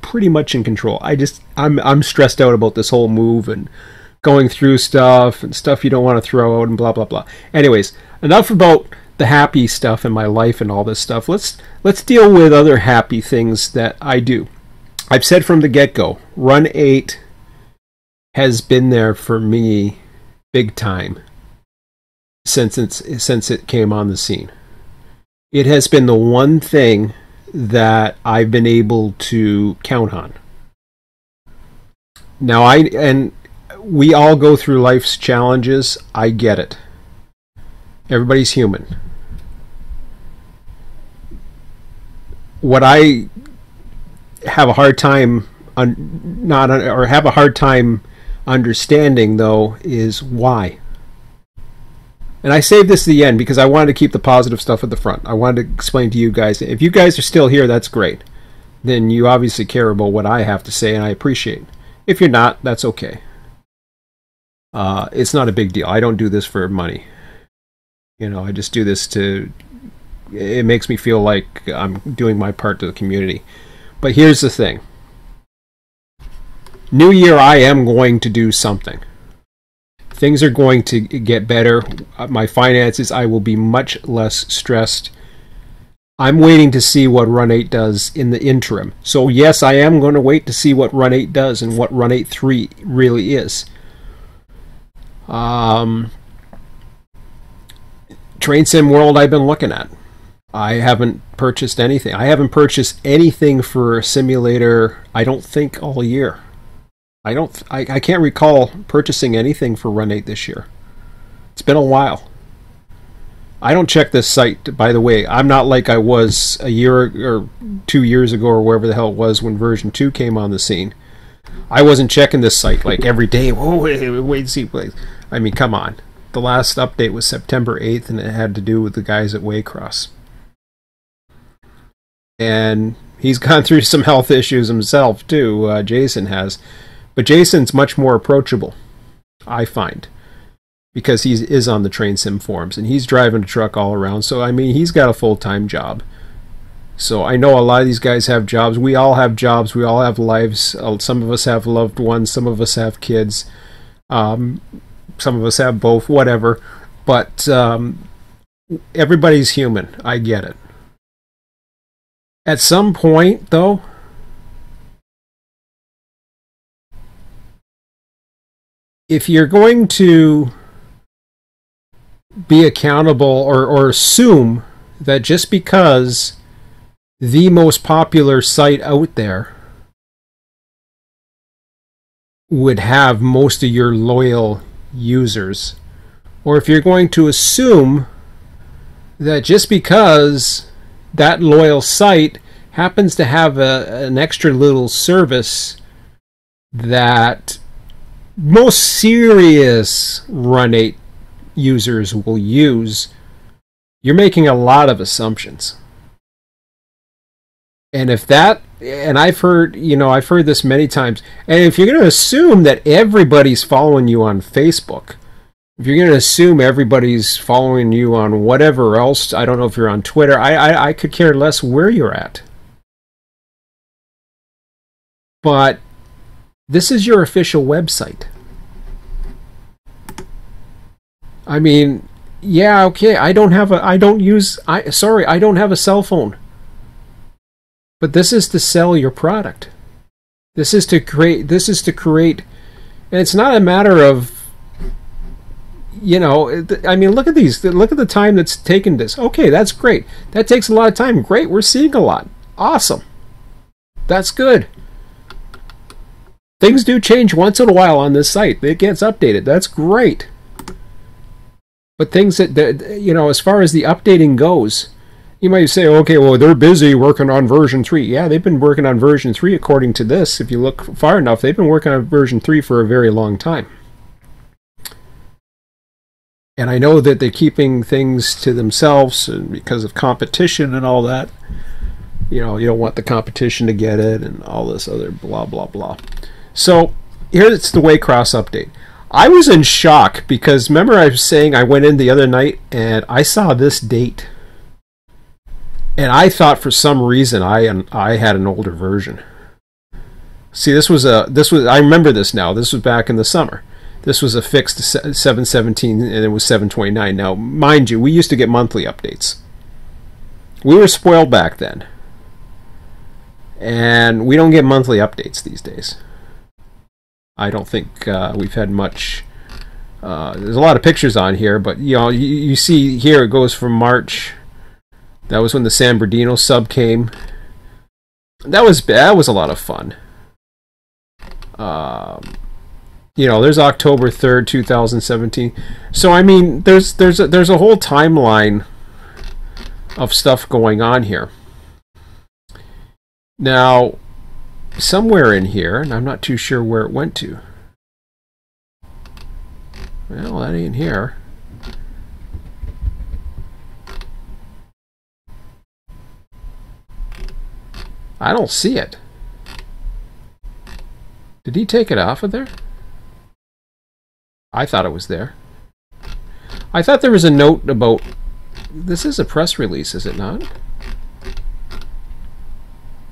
pretty much in control. I'm stressed out about this whole move and going through stuff and stuff you don't want to throw out and blah blah blah. Anyways, enough about the happy stuff in my life and all this stuff. Let's deal with other happy things that I do. I've said from the get-go, Run8 has been there for me big time since it came on the scene. It has been the one thing that I've been able to count on. Now, we all go through life's challenges. I get it. Everybody's human. What I have a hard time understanding, though, is why. And I saved this to the end because I wanted to keep the positive stuff at the front. I wanted to explain to you guys. If you guys are still here, that's great. Then you obviously care about what I have to say, and I appreciate it. If you're not, that's okay. It's not a big deal. I don't do this for money. I just do this it makes me feel like I'm doing my part to the community. But here's the thing. New year, I am going to do something. Things are going to get better. My finances, I will be much less stressed. I'm waiting to see what Run8 does in the interim. So yes, I am going to wait to see what Run8 does and what Run8 3 really is. Train Sim World I've been looking at. I haven't purchased anything. I haven't purchased anything for a simulator, I don't think, all year. I can't recall purchasing anything for Run8 this year. It's been a while. I don't check this site, by the way. I'm not like I was a year or 2 years ago or wherever the hell it was when version 2 came on the scene. I wasn't checking this site like every day. Whoa, wait, see. I mean, come on. The last update was September 8th, and it had to do with the guys at Waycross. And he's gone through some health issues himself, too. Jason has. But Jason's much more approachable, I find, because he is on the Train Sim forums, and he's driving a truck all around. So, I mean, he's got a full-time job. So I know a lot of these guys have jobs. We all have jobs. We all have lives. Some of us have loved ones. Some of us have kids. Some of us have both, whatever. But everybody's human. I get it. At some point, though, if you're going to be accountable or assume that just because the most popular site out there would have most of your loyal users, or if you're going to assume that just because that loyal site happens to have an extra little service that most serious Run8 users will use, you're making a lot of assumptions. And if that, and I've heard this many times, and if you're going to assume that everybody's following you on Facebook, if you're going to assume everybody's following you on whatever else, I don't know if you're on Twitter, I could care less where you're at. But this is your official website. I mean, yeah, okay, I don't have a cell phone. But this is to sell your product. This is to create, and it's not a matter of, I mean, look at these. Look at the time that's taken this. Okay, that's great. That takes a lot of time. Great, we're seeing a lot. Awesome. That's good. Things do change once in a while on this site. It gets updated. That's great. But things that as far as the updating goes, you might say, okay, well, they're busy working on version 3. Yeah, they've been working on version 3 according to this. If you look far enough, they've been working on version 3 for a very long time. And I know that they're keeping things to themselves and because of competition and all that. You don't want the competition to get it and all this other blah, blah, blah. So here's the Waycross update. I was in shock because remember I was saying I went in the other night and I saw this date. And I thought for some reason I had an older version. See, I remember this now. This was back in the summer. This was a fixed 717 and it was 729. Now, mind you, we used to get monthly updates. We were spoiled back then. And we don't get monthly updates these days. I don't think we've had much. There's a lot of pictures on here, but you see here it goes from March. That was when the San Bernardino sub came. That was a lot of fun. There's October 3rd, 2017. So I mean, there's a whole timeline of stuff going on here. Now, somewhere in here, and I'm not too sure where it went to. Well, that ain't here. I don't see it. Did he take it off of there? I thought it was there. I thought there was a note about... This is a press release, is it not?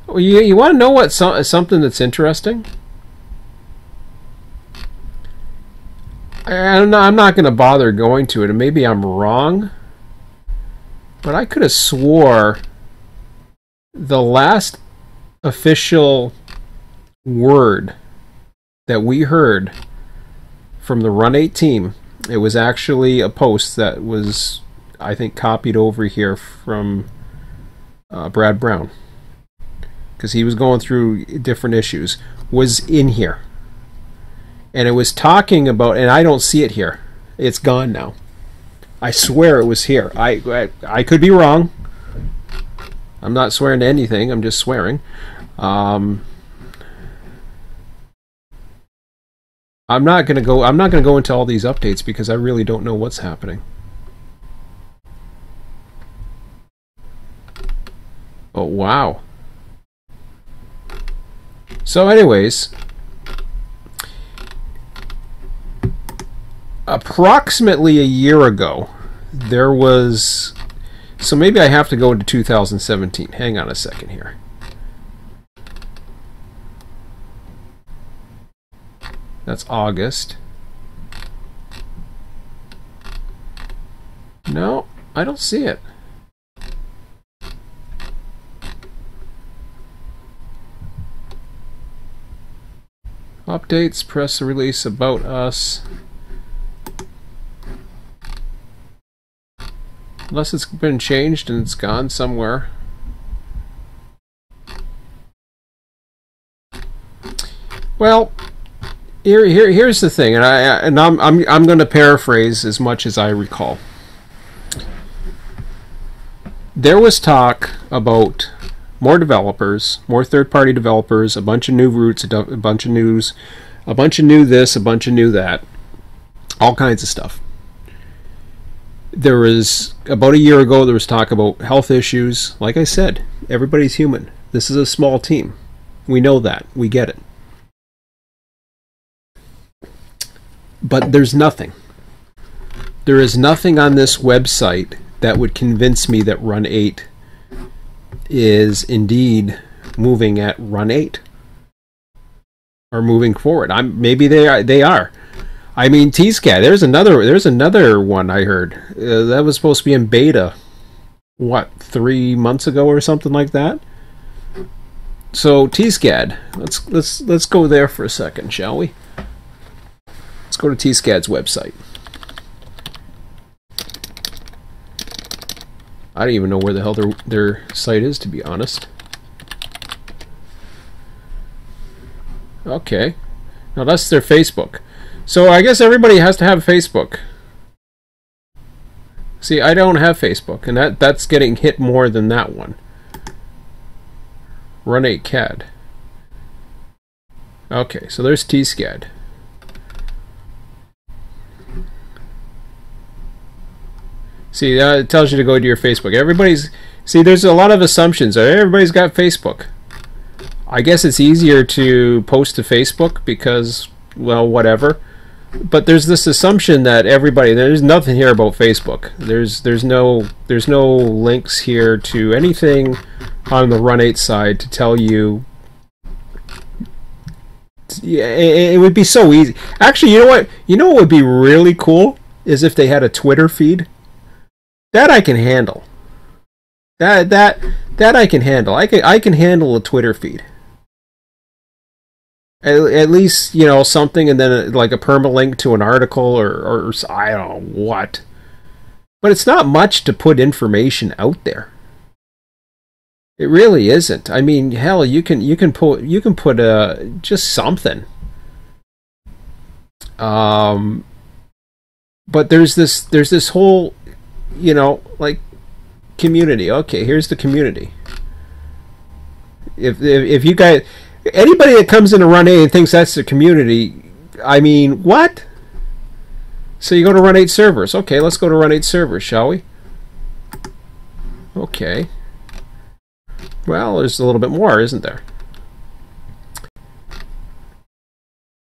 Well, you want to know what something that's interesting? I'm not going to bother going to it, and maybe I'm wrong, but I could have swore the last official word that we heard from the Run8 team, it was actually a post that was, I think, copied over here from Brad Brown, because he was going through different issues, was in here. And it was talking about, and I don't see it here. It's gone now. I swear it was here. I could be wrong. I'm not swearing to anything. I'm just swearing. I'm not gonna go into all these updates because I really don't know what's happening. Oh wow. So anyways, approximately a year ago, there was... So maybe I have to go into 2017. Hang on a second here. That's August. No, I don't see it. Updates, press release, about us. Unless it's been changed and it's gone somewhere. Well, here's the thing, and I'm going to paraphrase as much as I recall. There was talk about more developers, more third-party developers, a bunch of new routes, a bunch of news, a bunch of new this, a bunch of new that, all kinds of stuff. There was, about a year ago, there was talk about health issues. Like I said, everybody's human. This is a small team. We know that. We get it. But there's nothing. There is nothing on this website that would convince me that Run8 is indeed moving at Run8 or moving forward. Maybe they are. I mean, TSCAD. There's another one I heard that was supposed to be in beta. What, 3 months ago or something like that? So TSCAD. Let's go there for a second, shall we? Let's go to TSCAD's website. I don't even know where the hell their site is, to be honest. Okay. Now that's their Facebook. So I guess everybody has to have Facebook. See, I don't have Facebook, and that's getting hit more than that one. Run8 CAD. Okay, so there's TSCAD. See, it tells you to go to your Facebook. See, there's a lot of assumptions. Everybody's got Facebook. I guess it's easier to post to Facebook because, well, whatever. But there's this assumption that there's nothing here about Facebook. There's no links here to anything on the Run8 side to tell you. It would be so easy. Actually, you know what? You know what would be really cool is if they had a Twitter feed. That I can handle. That I can handle. I can handle a Twitter feed. At least, you know, something, and then like a permalink to an article or I don't know what. But it's not much to put information out there. It really isn't. I mean, hell, you can put just something. But there's this whole, you know, like, community. Okay, here's the community. If you guys, anybody that comes into Run8 and thinks that's the community, I mean, what? So you go to Run8 servers. Okay, let's go to Run8 servers, shall we? Okay. Well, there's a little bit more, isn't there?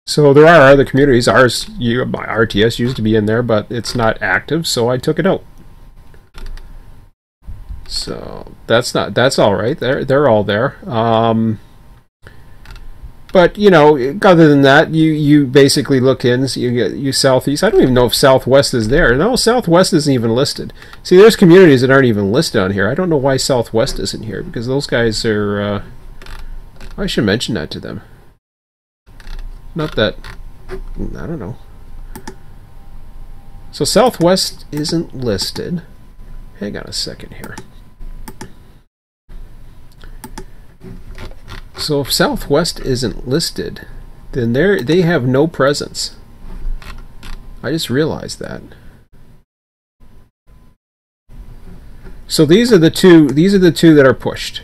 So there are other communities. My RTS used to be in there, but it's not active, so I took it out. So that's all right. They're all there. But you know, other than that, you basically look in. So you Southeast. I don't even know if Southwest is there. No, Southwest isn't even listed. See, there's communities that aren't even listed on here. I don't know why Southwest isn't here, because those guys are. I should mention that to them. Not that. I don't know. So Southwest isn't listed. Hang on a second here. So if Southwest isn't listed, then they have no presence. I just realized that. So these are the two that are pushed.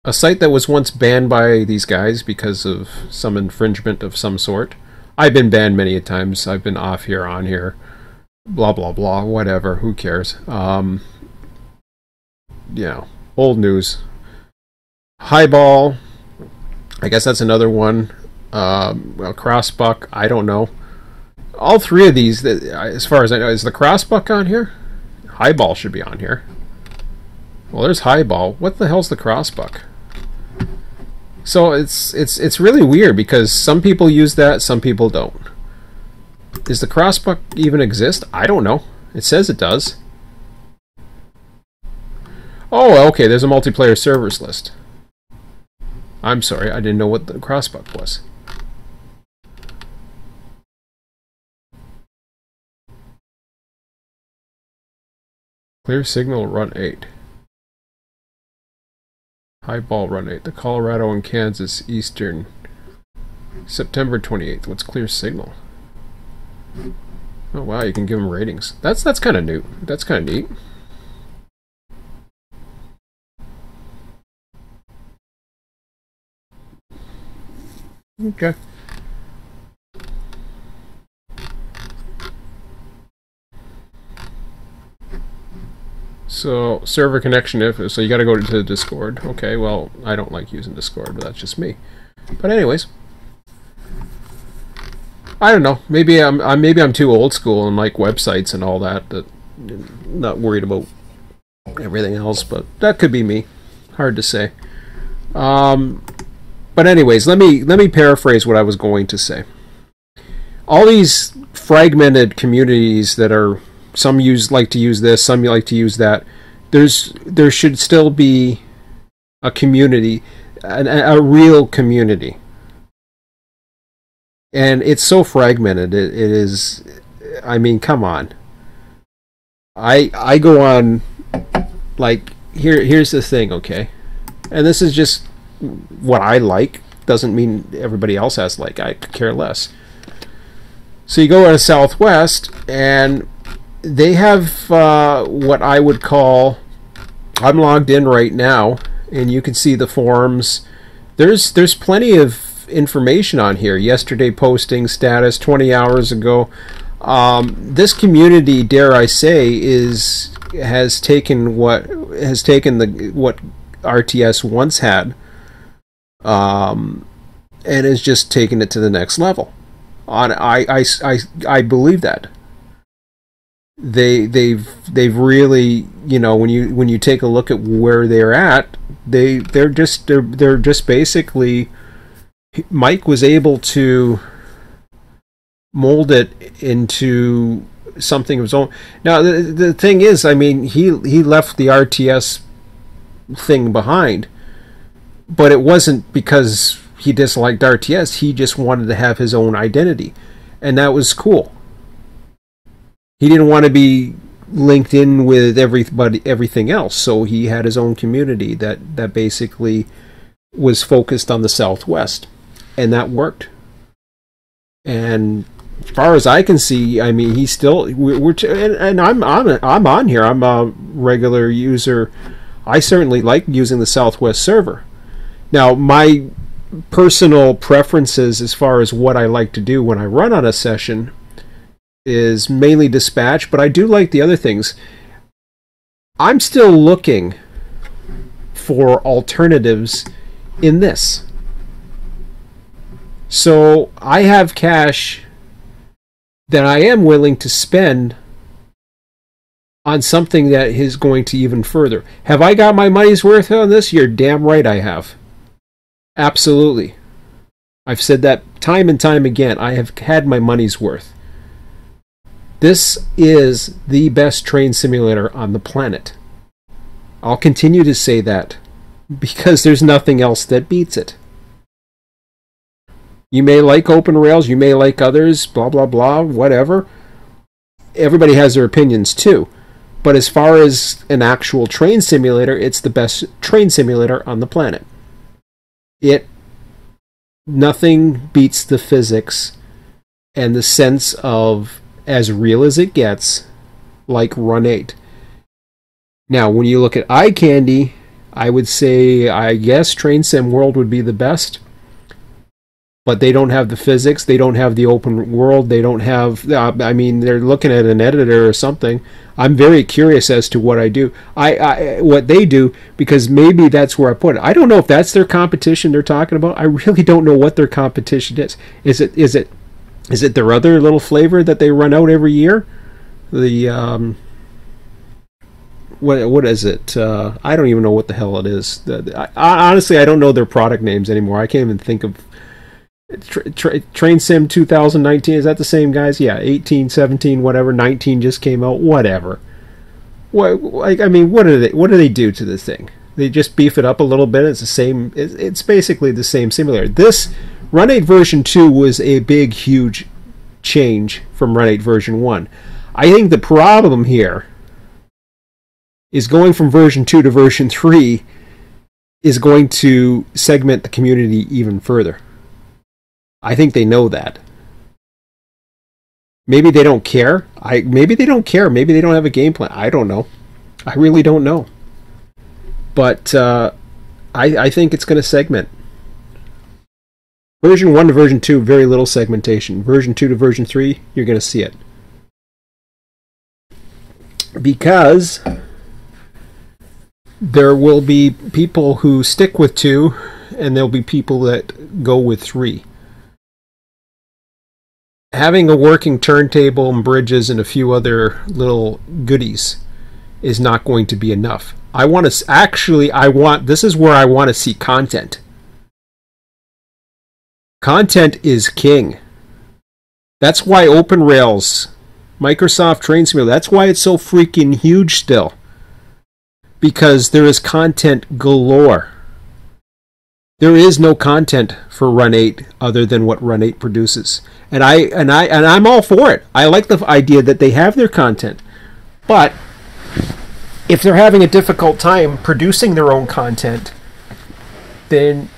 a site that was once banned by these guys because of some infringement of some sort. I've been banned many a times. I've been off here, on here, blah, blah, blah, whatever. Who cares? Old news. Highball. I guess that's another one. Crossbuck. I don't know. All three of these, as far as I know, is the Crossbuck on here? Highball should be on here. Well, there's Highball. What the hell's the Crossbuck? So it's really weird because some people use that, some people don't. Does the Crossbuck even exist? I don't know. It says it does. Oh, okay, there's a multiplayer servers list. I'm sorry, I didn't know what the Crossbuck was. Clear signal Run8. Highball Run8. The Colorado and Kansas Eastern. September 28th. What's clear signal? Oh wow, you can give them ratings. That's kind of new. That's kind of neat. Okay. So, server connection, so you got to go to Discord. Okay, well, I don't like using Discord, but that's just me. But anyways, I don't know. Maybe I'm too old school and like websites and all that. That not worried about everything else, but that could be me. Hard to say. But anyways, let me paraphrase what I was going to say. All these fragmented communities that are, some like to use this, some like to use that. There should still be a community, a real community. And it's so fragmented. It is. I mean, come on. I go on, like, here's the thing, okay, and this is just what I like. Doesn't mean everybody else has like. I could care less. So you go to Southwest, and they have what I would call. I'm logged in right now, and you can see the forums. There's plenty of information on here. Yesterday posting status 20 hours ago. This community, dare I say, has taken what RTS once had, and has just taken it to the next level. I believe that. They've really, when you take a look at where they're at, they're just basically, Mike was able to mold it into something of his own. Now the thing is, I mean, he left the RTS thing behind, but it wasn't because he disliked RTS. He just wanted to have his own identity, and that was cool. He didn't want to be linked in with everything else, so he had his own community that basically was focused on the Southwest, and that worked. And as far as I can see, I mean, he's still and I'm on here. I'm a regular user. I certainly like using the Southwest server. Now, my personal preferences as far as what I like to do when I run on a session is mainly dispatch, but I do like the other things. I'm still looking for alternatives in this. So I have cash that I am willing to spend on something that is going to even further. Have I got my money's worth on this? You're damn right I have. Absolutely. I've said that time and time again. I have had my money's worth. This is the best train simulator on the planet. I'll continue to say that because there's nothing else that beats it. You may like open rails, you may like others, blah, blah, blah, whatever. Everybody has their opinions too. But as far as an actual train simulator, it's the best train simulator on the planet. Nothing beats the physics and the sense of as real as it gets, like Run8. Now, when you look at eye candy I would say, I guess Train Sim World would be the best. But they don't have the physics. They don't have the open world. They don't have... I mean, they're looking at an editor or something. I'm very curious as to what I do. What they do, because maybe that's where I put it. I don't know if that's their competition they're talking about. I really don't know what their competition is. Is it their other little flavor that they run out every year? The... What is it? I don't even know what the hell it is. Honestly, I don't know their product names anymore. I can't even think of... Train Sim 2019, is that the same guys? Yeah, 18, 17, whatever. 19 just came out. Whatever. What do they do to this thing? They just beef it up a little bit. It's the same. It's basically the same simulator. This Run8 version 2 was a big, huge change from Run8 version 1. I think the problem here is going from version 2 to version 3 is going to segment the community even further. I think they know that. Maybe they don't care. Maybe they don't care. Maybe they don't have a game plan. I don't know. I really don't know. But I think it's going to segment. Version 1 to version 2, very little segmentation. Version 2 to version 3, you're going to see it. Because there will be people who stick with 2, and there'll be people that go with 3. Having a working turntable and bridges and a few other little goodies is not going to be enough. This is where I want to see content. Content is king. That's why Open Rails, Microsoft Train Simulator, that's why it's so freaking huge still. Because there is content galore. There is no content for Run8 other than what Run8 produces. And I'm all for it. I like the idea that they have their content. But if they're having a difficult time producing their own content, then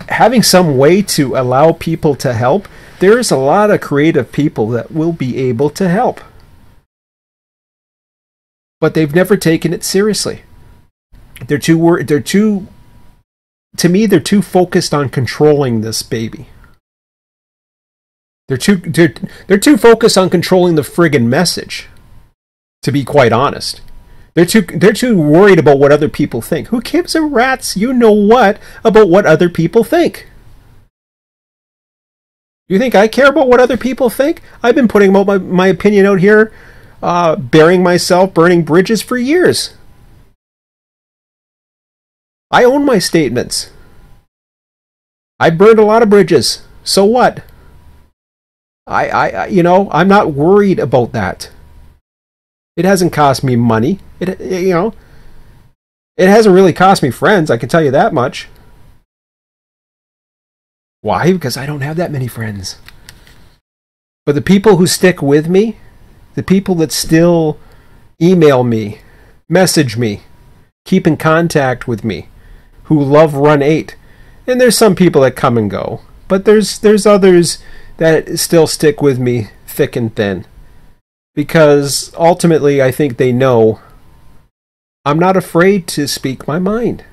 having some way to allow people to help, there's a lot of creative people that will be able to help. But they've never taken it seriously. To me, they're too focused on controlling this baby. They're too focused on controlling the friggin' message, to be quite honest. They're too worried about what other people think. Who gives a rat's you know what about what other people think? You think I care about what other people think? I've been putting my opinion out here, burying myself, burning bridges for years. I own my statements. I burned a lot of bridges. So what? I'm not worried about that. It hasn't cost me money. It hasn't really cost me friends, I can tell you that much. Why? Because I don't have that many friends. But the people who stick with me, the people that still email me, message me, keep in contact with me, who love Run8, and there's some people that come and go, but there's others that still stick with me thick and thin, because ultimately I think they know I'm not afraid to speak my mind.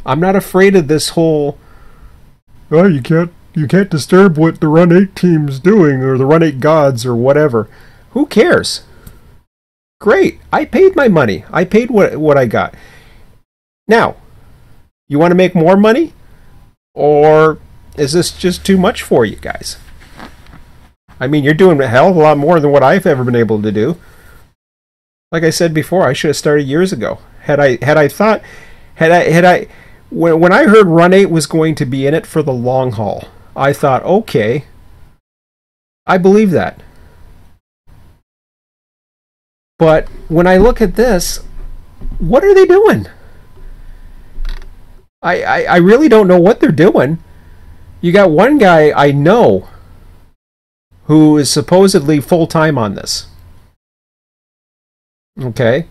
I'm not afraid of this whole, oh, you can't disturb what the Run8 team's doing, or the Run8 gods, or whatever. Who cares? Great, I paid my money. I paid what I got. Now, you want to make more money? Or is this just too much for you guys? I mean, you're doing a hell of a lot more than what I've ever been able to do. Like I said before, I should have started years ago. When I heard Run8 was going to be in it for the long haul, I thought, okay, I believe that. But when I look at this, what are they doing? I really don't know what they're doing. You got one guy I know who is supposedly full-time on this. Okay.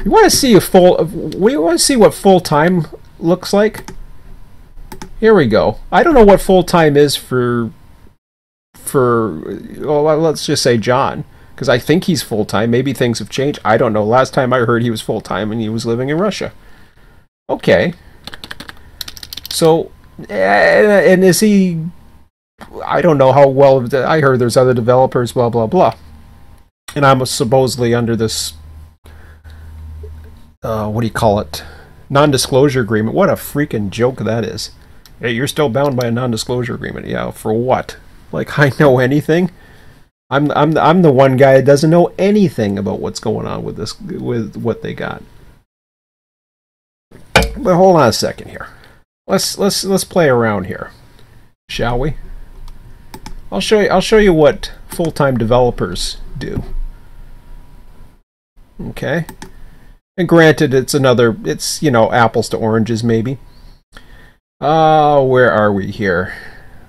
We want to see what full-time looks like. Here we go. I don't know what full-time is for let's just say John. because I think he's full-time. Maybe things have changed. I don't know. Last time I heard he was full-time and he was living in Russia. Okay. So, and is he... I don't know how well... I heard there's other developers, blah, blah, blah. And I'm supposedly under this... what do you call it? Non-disclosure agreement. What a freaking joke that is. Hey, you're still bound by a non-disclosure agreement. Yeah, for what? Like, I know anything? I'm the one guy that doesn't know anything about what's going on with this, with what they got. But hold on a second here. Let's play around here, shall we? I'll show you what full-time developers do. Okay. And granted, it's you know, apples to oranges maybe. Where are we here?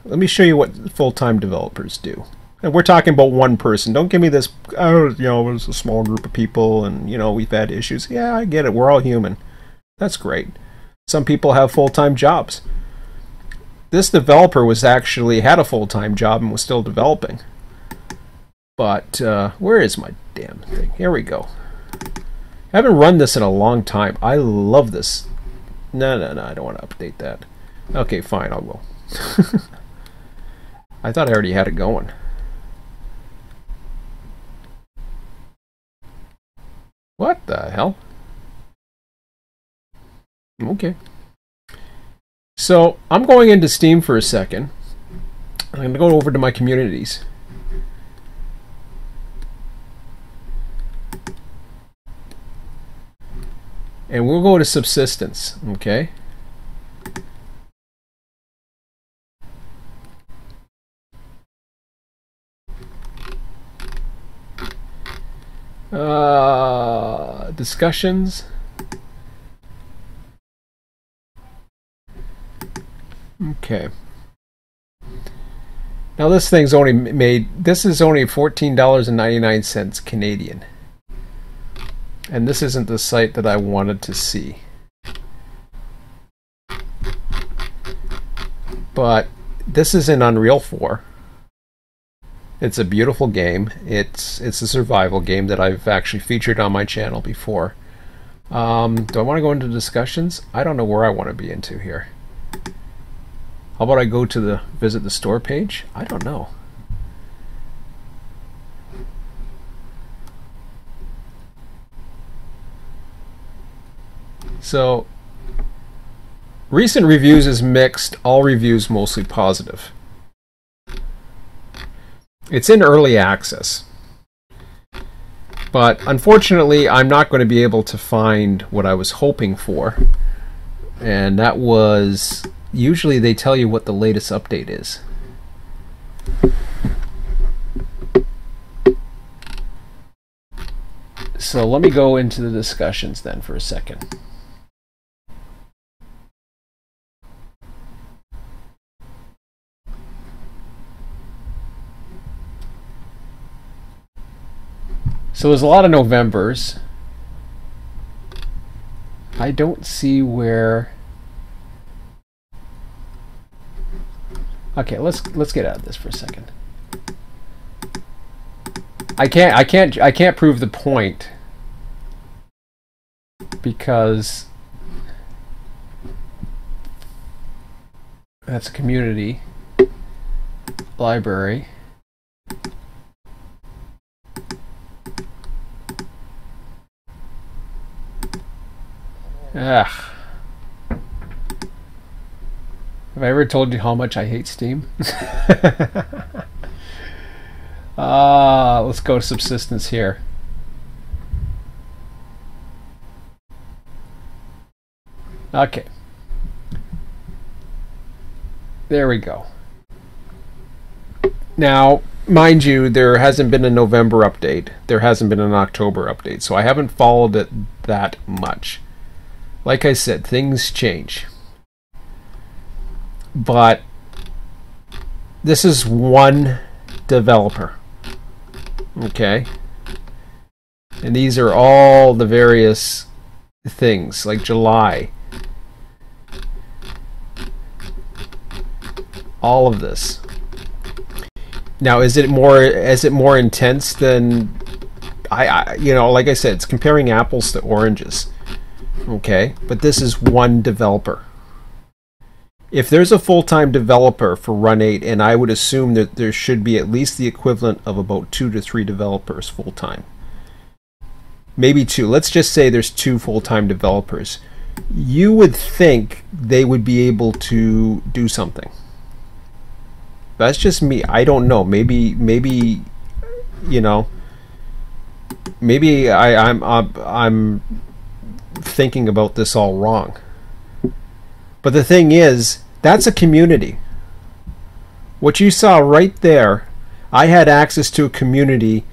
Let me show you what full-time developers do. And we're talking about one person. Don't give me this, oh, you know, it's a small group of people and, you know, we've had issues. Yeah, I get it. We're all human. That's great. Some people have full-time jobs. This developer had a full-time job and was still developing. But, where is my damn thing? Here we go. I haven't run this in a long time. I love this. No, I don't want to update that. Okay, fine, I'll go. I thought I already had it going. What the hell? Okay. So, I'm going into Steam for a second. I'm going to go over to my communities. And we'll go to subsistence, okay? Discussions. Okay. Now this thing's only this is only $14.99 Canadian. And this isn't the site that I wanted to see. But this is in Unreal 4. It's a beautiful game. It's a survival game that I've actually featured on my channel before. Do I want to go into discussions? I don't know where I want to be into here. How about I go to the visit the store page? I don't know. So, recent reviews is mixed, all reviews mostly positive. It's in early access. But unfortunately, I'm not going to be able to find what I was hoping for. And that was, usually they tell you what the latest update is. So let me go into the discussions then for a second. So there's a lot of Novembers. I don't see where. Okay, let's get out of this for a second. I can't prove the point because that's a community library. Ugh. Have I ever told you how much I hate Steam? Let's go to subsistence here. Okay. There we go. Now, mind you, there hasn't been a November update. There hasn't been an October update, so I haven't followed it that much. Like I said, things change. But this is one developer. Okay? And these are all the various things, like July. All of this. Now, is it more intense than like I said, it's comparing apples to oranges. Okay, but this is one developer. If there's a full-time developer for Run8, and I would assume that there should be at least the equivalent of about 2 to 3 developers full-time. Maybe 2. Let's just say there's 2 full-time developers. You would think they would be able to do something. That's just me. I don't know. Maybe I'm thinking about this all wrong. But the thing is, that's a community. What you saw right there, I had access to a community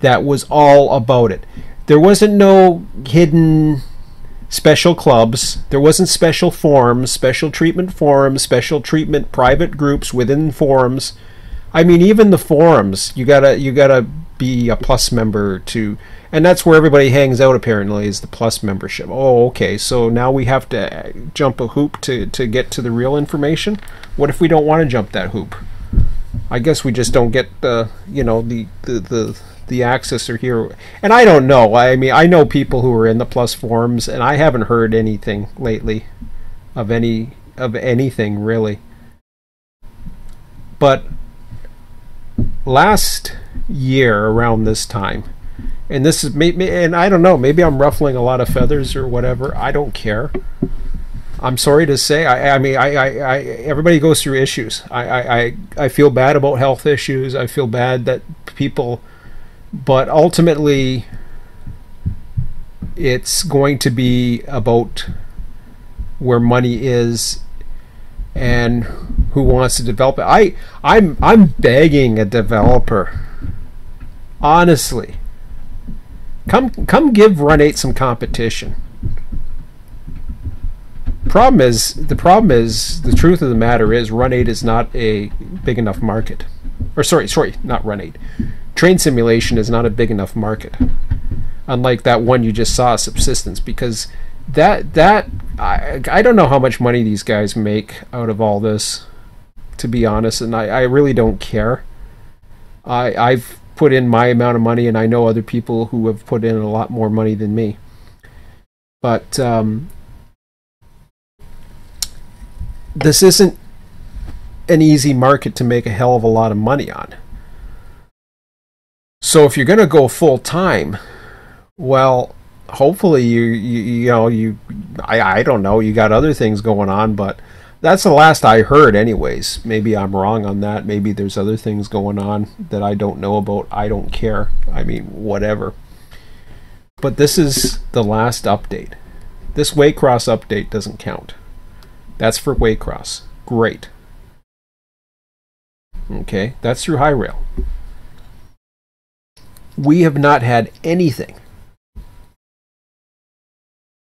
that was all about it. There wasn't no hidden special clubs. There wasn't special forums, special treatment private groups within forums. I mean, even the forums, you gotta be a plus member to, and that's where everybody hangs out apparently, is the plus membership. Oh, okay, so now we have to jump a hoop to get to the real information. What if we don't want to jump that hoop? I guess we just don't get the access or here. And I don't know. I mean, I know people who are in the plus forums, and I haven't heard anything lately of anything really. But last year around this time, and this is maybe, and I don't know, maybe I'm ruffling a lot of feathers or whatever. I don't care. I'm sorry to say. I mean, everybody goes through issues. I feel bad about health issues. I feel bad that people, but ultimately, it's going to be about where money is and who wants to develop it. I'm begging a developer, honestly, come give Run8 some competition. The problem is the truth of the matter is Run8 is not a big enough market. Or sorry, not Run8. Train simulation is not a big enough market. Unlike that one you just saw, Subsistence, because I don't know how much money these guys make out of all this, to be honest, and I really don't care. I've put in my amount of money, and I know other people who have put in a lot more money than me. But this isn't an easy market to make a hell of a lot of money on. So if you're going to go full time, well, hopefully I don't know, you got other things going on, but that's the last I heard anyways. Maybe I'm wrong on that. Maybe there's other things going on that I don't know about. I don't care. I mean, whatever. But this is the last update. This Waycross update doesn't count. That's for Waycross. Great. Okay, that's through Hi-Rail. We have not had anything.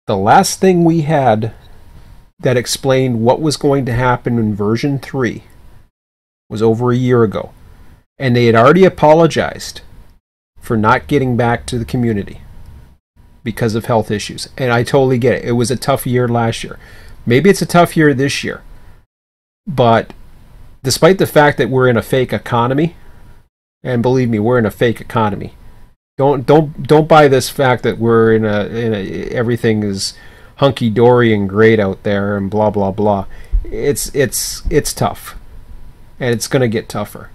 The last thing we had that explained what was going to happen in version 3 was over a year ago. And they had already apologized for not getting back to the community because of health issues. And I totally get it. It was a tough year last year. Maybe it's a tough year this year. But despite the fact that we're in a fake economy, and believe me, we're in a fake economy. Don't buy this fact that we're in a everything is hunky dory and great out there and blah blah blah. It's tough, and it's going to get tougher.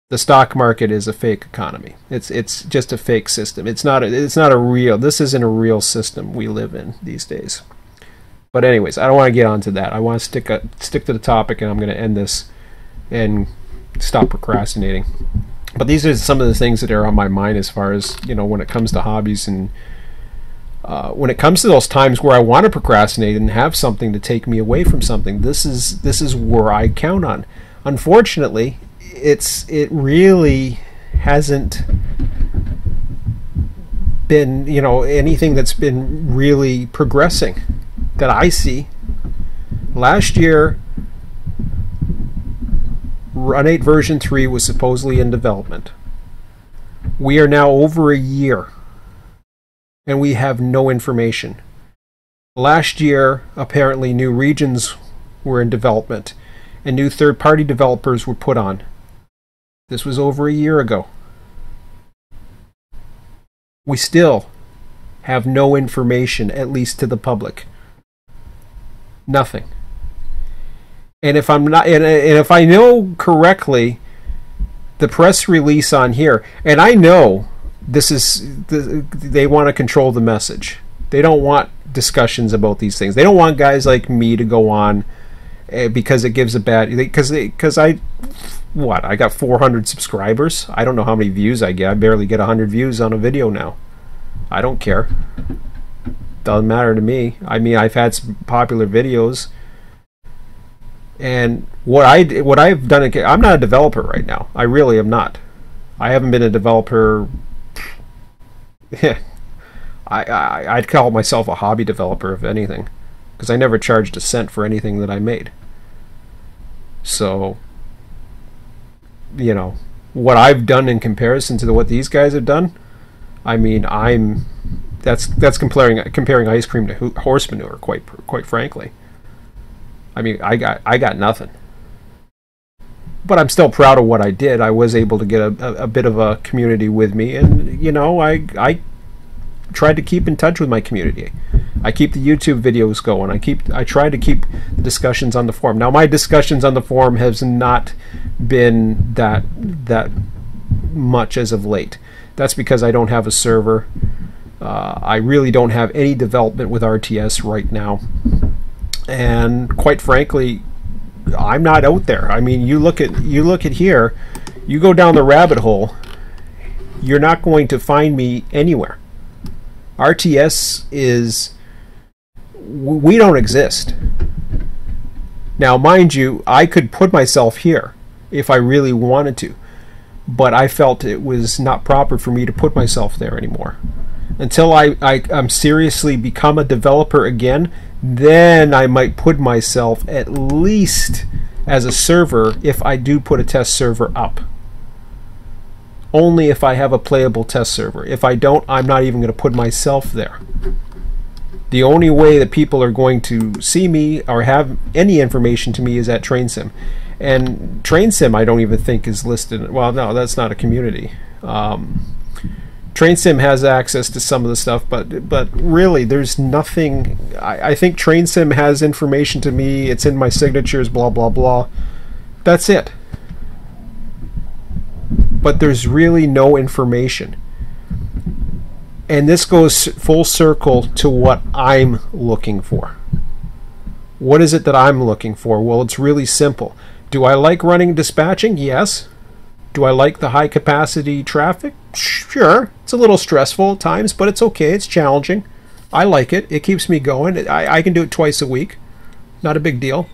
The stock market is a fake economy. It's just a fake system. It's not a real. This isn't a real system we live in these days. But anyways, I don't want to get onto that. I want to stick to the topic, and I'm going to end this and stop procrastinating. But these are some of the things that are on my mind as far as, when it comes to hobbies, and when it comes to those times where I want to procrastinate and have something to take me away from something. This is where I count on. Unfortunately, it really hasn't been, anything that's been really progressing that I see. Last year, Run8 version 3 was supposedly in development. We are now over a year, and we have no information. Last year, apparently new regions were in development, and new third-party developers were put on. This was over a year ago. We still have no information, at least to the public. Nothing. And if I'm not, and if I know correctly, the press release on here, and I know this is, they want to control the message. They don't want discussions about these things. They don't want guys like me to go on because it gives a bad, because I got 400 subscribers. I don't know how many views I get. I barely get 100 views on a video now. I don't care. Doesn't matter to me. I mean, I've had some popular videos, and what I've done, I'm not a developer right now. I really am not. I haven't been a developer. I'd call myself a hobby developer, if anything, because I never charged a cent for anything that I made. So, you know, what I've done in comparison to what these guys have done, I mean, that's comparing ice cream to horse manure, quite frankly. I mean, I got nothing. But I'm still proud of what I did. I was able to get a bit of a community with me, and you know, I tried to keep in touch with my community. I keep the YouTube videos going. I try to keep discussions on the forum. Now, my discussions on the forum has not been that much as of late. That's because I don't have a server. I really don't have any development with RTS right now, and quite frankly, I'm not out there. I mean, you look at here, you go down the rabbit hole, you're not going to find me anywhere. RTS is, we don't exist. Now, mind you, I could put myself here if I really wanted to, but I felt it was not proper for me to put myself there anymore. Until I'm seriously become a developer again, then I might put myself at least as a server if I do put a test server up. Only if I have a playable test server. If I don't, I'm not even going to put myself there. The only way that people are going to see me or have any information to me is at TrainSim. And TrainSim I don't even think is listed. Well, no, that's not a community. TrainSim has access to some of the stuff, but really there's nothing. I think TrainSim has information to me. It's in my signatures, blah, blah, blah. That's it. But there's really no information. And this goes full circle to what I'm looking for. What is it that I'm looking for? Well, it's really simple. Do I like running dispatching? Yes. Do I like the high capacity traffic? Sure. It's a little stressful at times, but it's okay. It's challenging. I like it. It keeps me going. I can do it twice a week. Not a big deal.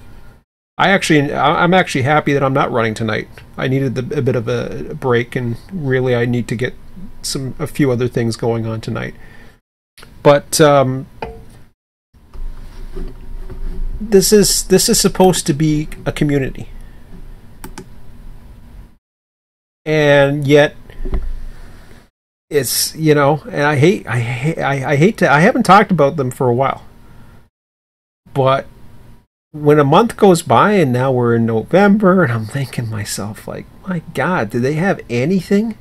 I'm actually happy that I'm not running tonight. I needed a bit of a break, and really I need to get a few other things going on tonight. But this is supposed to be a community, and yet it's, you know, and I hate to, I haven't talked about them for a while, but when a month goes by and now we're in November, and I'm thinking to myself, like, my God, do they have anything?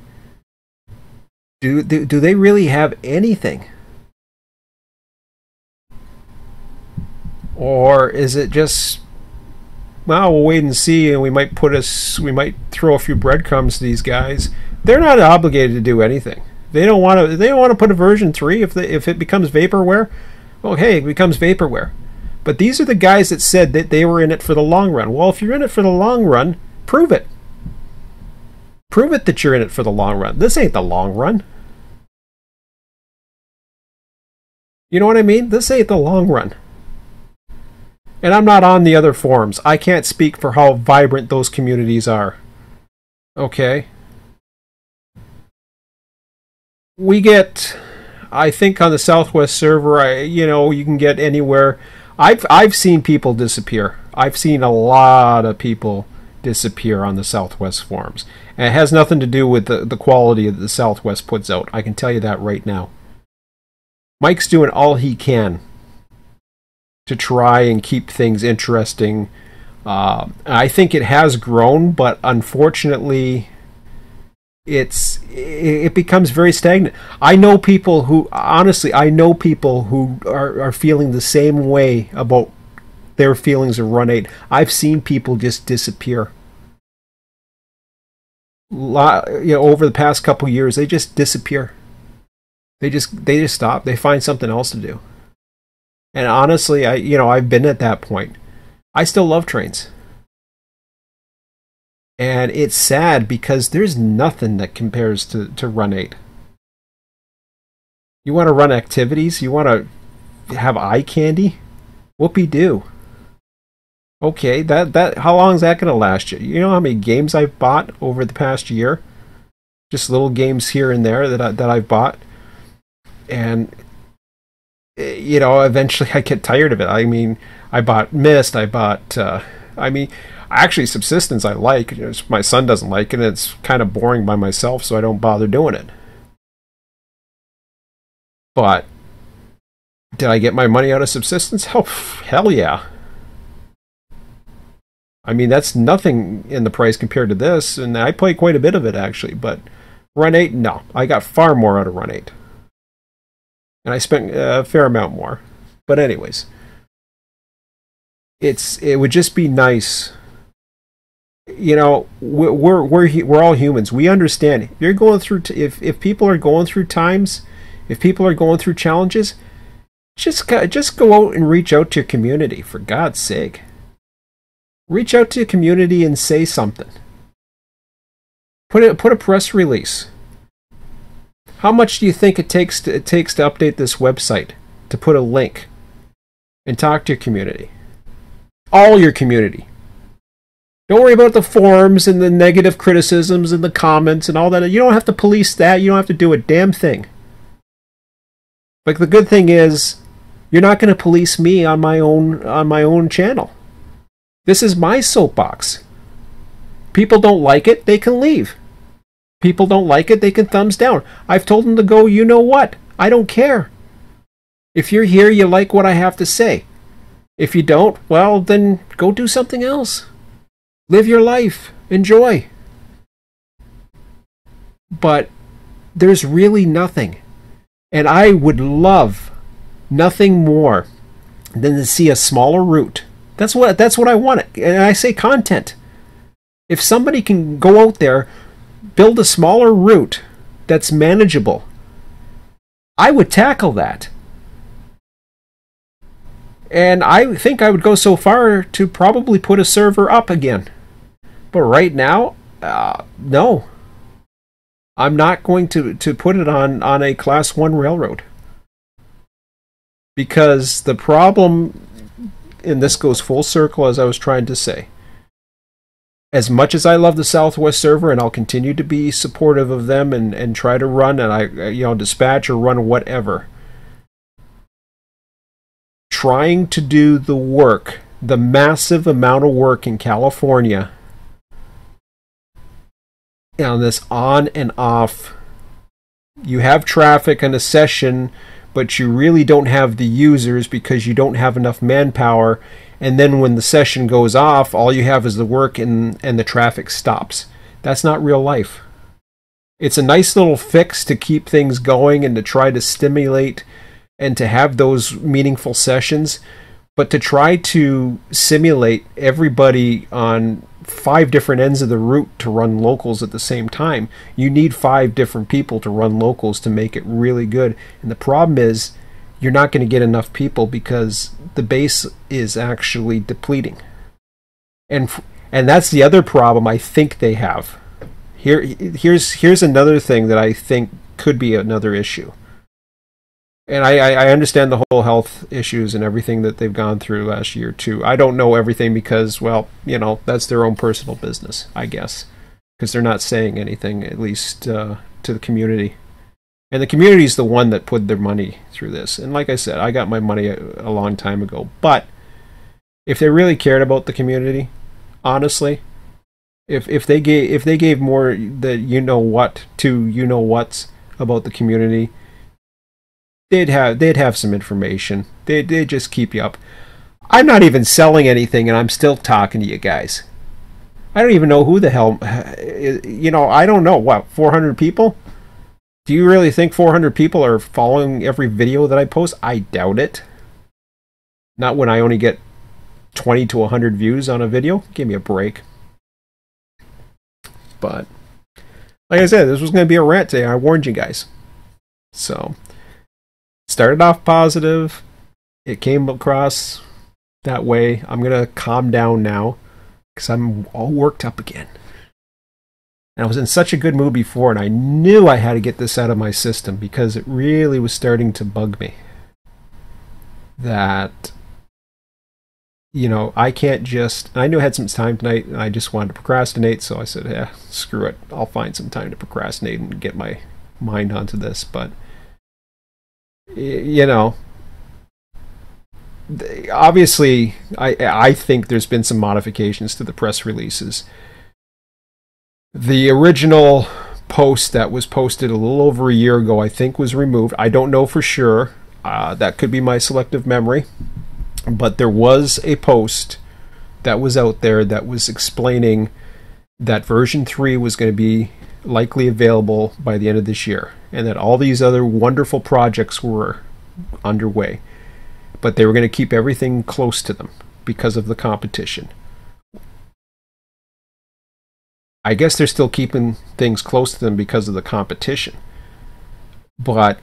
Do they really have anything? Or is it just, well, we'll wait and see, and we might throw a few breadcrumbs to these guys. They're not obligated to do anything. They don't want to put a version 3 if it becomes vaporware. Well, hey, it becomes vaporware. But these are the guys that said that they were in it for the long run. Well, if you're in it for the long run, prove it. Prove it that you're in it for the long run. This ain't the long run. You know what I mean? This ain't the long run. And I'm not on the other forums. I can't speak for how vibrant those communities are. Okay? We get, I think on the Southwest server, you can get anywhere. I've seen people disappear. I've seen a lot of people disappear on the Southwest forums. And it has nothing to do with the quality that the Southwest puts out. I can tell you that right now. Mike's doing all he can to try and keep things interesting. I think it has grown, but unfortunately, it becomes very stagnant. I know people who, honestly, I know people who are feeling the same way about their feelings of Run8. I've seen people just disappear. Over the past couple years, they just disappear. They just stop. They find something else to do. And honestly, I've been at that point. I still love trains. And it's sad because there's nothing that compares to Run8. You want to run activities? You want to have eye candy? Whoopee-doo. Okay, that how long is that going to last you? You know how many games I've bought over the past year? Just little games here and there that I've bought. And, eventually I get tired of it. I mean, I bought Myst, actually, Subsistence I like. My son doesn't like it, and it's kind of boring by myself, so I don't bother doing it. But did I get my money out of Subsistence? Hell yeah. I mean, that's nothing in the price compared to this, and I play quite a bit of it, actually. But Run8, no. I got far more out of Run8. And I spent a fair amount more. But anyways, it would just be nice. We're all humans. We understand. If you're going through, if people are going through times, if people are going through challenges, just go out and reach out to your community. For God's sake, reach out to your community and say something. Put a press release. How much do you think it takes to update this website, to put a link and talk to your community? All your community. Don't worry about the forums and the negative criticisms and the comments and all that. You don't have to police that. You don't have to do a damn thing. But the good thing is, you're not going to police me on my own channel. This is my soapbox. People don't like it, they can leave. People don't like it, they can thumbs down. I've told them to go, you know what? I don't care. If you're here, you like what I have to say. If you don't, well, then go do something else. Live your life. Enjoy. But there's really nothing. And I would love nothing more than to see a smaller route. That's what I want. And I say content. If somebody can go out there, build a smaller route that's manageable, I would tackle that. And I think I would go so far to probably put a server up again. But right now, no. I'm not going to put it on a Class 1 railroad. Because the problem, and this goes full circle as I was trying to say, as much as I love the Southwest server, and I'll continue to be supportive of them and try to run, and I dispatch or run whatever, trying to do the work, the massive amount of work in California, on this on and off, you have traffic in a session, but you really don't have the users because you don't have enough manpower. And then when the session goes off, all you have is the work and the traffic stops. That's not real life. It's a nice little fix to keep things going and to try to stimulate and to have those meaningful sessions. But to try to simulate everybody on 5 different ends of the route to run locals at the same time, you need 5 different people to run locals to make it really good. And the problem is, you're not going to get enough people because the base is actually depleting. And that's the other problem I think they have. Here's another thing that I think could be another issue. And I understand the whole health issues and everything that they've gone through last year too. I don't know everything because, well, that's their own personal business, I guess. Because they're not saying anything, at least to the community. And the community is the one that put their money through this. And like I said, I got my money a long time ago. But if they really cared about the community, honestly, if they gave more the what's about the community, they'd have some information. They'd just keep you up. I'm not even selling anything, and I'm still talking to you guys. I don't even know who the hell, you know, I don't know, what, 400 people? Do you really think 400 people are following every video that I post? I doubt it. Not when I only get 20 to 100 views on a video. Give me a break. But, like I said, this was going to be a rant today. I warned you guys. So, started off positive. It came across that way. I'm going to calm down now because I'm all worked up again. And I was in such a good mood before, and I knew I had to get this out of my system because it really was starting to bug me. That, you know, I can't just... I knew I had some time tonight, and I just wanted to procrastinate, so I said, yeah, screw it. I'll find some time to procrastinate and get my mind onto this. But, you know, obviously, I think there's been some modifications to the press releases. The original post that was posted a little over a year ago, I think, was removed. I don't know for sure. That could be my selective memory. But there was a post that was out there that was explaining that version 3 was going to be likely available by the end of this year, and that all these other wonderful projects were underway. But they were going to keep everything close to them because of the competition. I guess they're still keeping things close to them because of the competition. But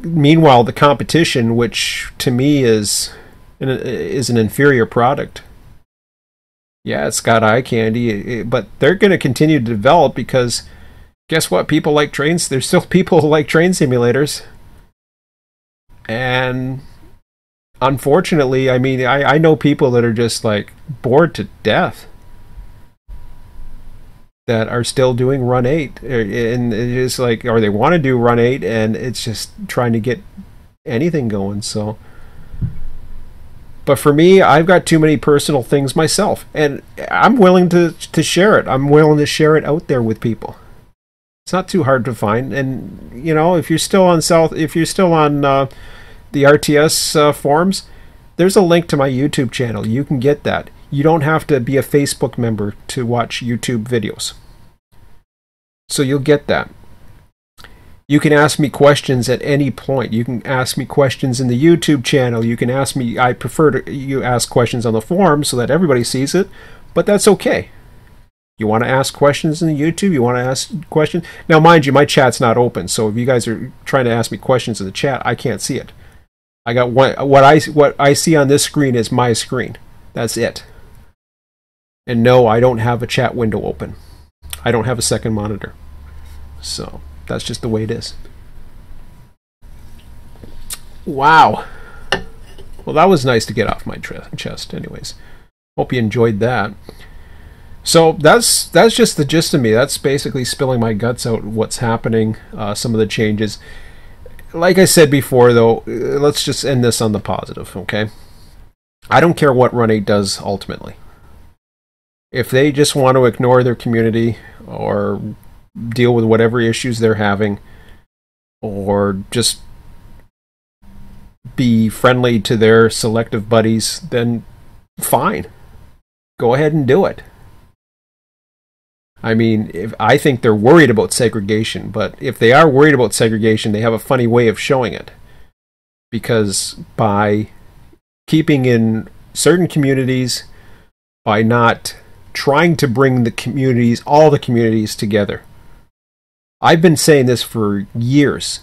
meanwhile, the competition, which to me is an inferior product. Yeah, it's got eye candy, but they're going to continue to develop because guess what? People like trains. There's still people who like train simulators. And unfortunately, I mean, I know people that are just like bored to death that are still doing Run8, and it's like, or they want to do Run8, and it's just trying to get anything going. So, but for me, I've got too many personal things myself, and I'm willing to share it. I'm willing to share it out there with people. It's not too hard to find, and you know, if you're still on the RTS forums, there's a link to my YouTube channel. You can get that. You don't have to be a Facebook member to watch YouTube videos. So you'll get that. You can ask me questions at any point. You can ask me questions in the YouTube channel. You can ask me, I prefer you ask questions on the forum so that everybody sees it, but that's okay. You want to ask questions in the YouTube? You want to ask questions? Now, mind you, my chat's not open, so if you guys are trying to ask me questions in the chat, I can't see it. I got what I see on this screen is my screen. That's it. And no, I don't have a chat window open. I don't have a second monitor. So, that's just the way it is. Wow. Well, that was nice to get off my chest anyways. Hope you enjoyed that. So, that's just the gist of me. That's basically spilling my guts out what's happening, some of the changes. Like I said before, though, let's just end this on the positive, okay? I don't care what Run8 does ultimately. If they just want to ignore their community or deal with whatever issues they're having or just be friendly to their selective buddies, then fine. Go ahead and do it. I mean, I think they're worried about segregation, but if they are worried about segregation, they have a funny way of showing it. Because by keeping in certain communities, by not trying to bring the communities, all the communities together. I've been saying this for years.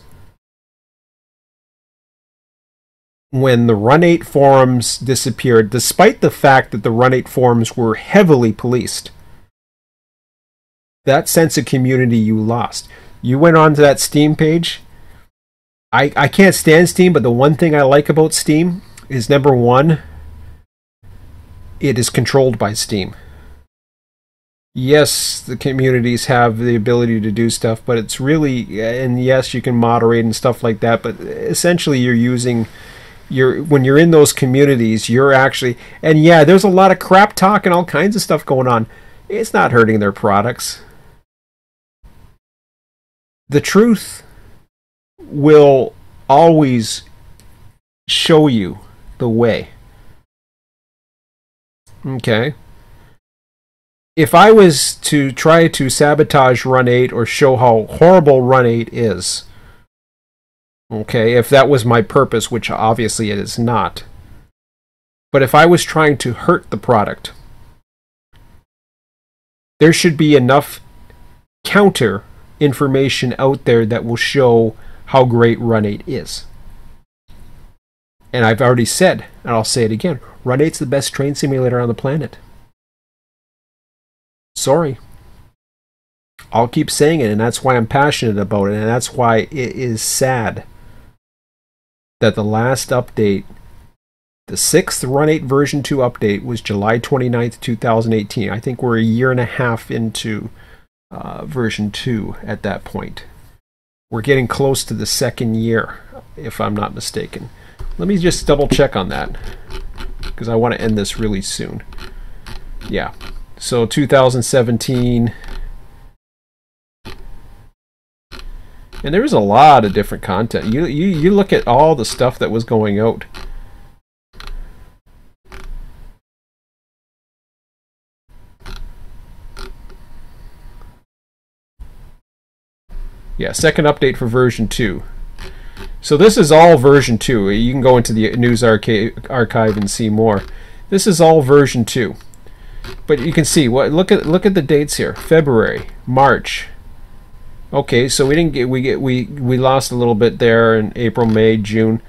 When the Run8 forums disappeared, despite the fact that the Run8 forums were heavily policed, that sense of community you lost. You went onto that Steam page. I can't stand Steam, but the one thing I like about Steam is, number one, it is controlled by Steam. Yes, the communities have the ability to do stuff, but it's really, and yes, you can moderate and stuff like that, but essentially you're using, when you're in those communities, you're actually, and yeah, there's a lot of crap talk and all kinds of stuff going on. It's not hurting their products. The truth will always show you the way. Okay? if I was to try to sabotage Run8 or show how horrible Run8 is, okay, if that was my purpose, which obviously it is not, but if I was trying to hurt the product, there should be enough counter information out there that will show how great Run8 is. And I've already said, and I'll say it again, Run8's the best train simulator on the planet. Sorry. I'll keep saying it, and that's why I'm passionate about it, and that's why it is sad that the last update, the 6th Run8 version 2 update, was July 29th, 2018. I think we're a year and a half into version 2 at that point. We're getting close to the 2nd year, if I'm not mistaken. Let me just double check on that, because I want to end this really soon. Yeah. So 2017, and there was a lot of different content. You look at all the stuff that was going out. Yeah, second update for version 2. So this is all version 2. You can go into the news archive and see more. This is all version 2. But you can see look at the dates here. February, March. Okay, so we lost a little bit there in April, May, June.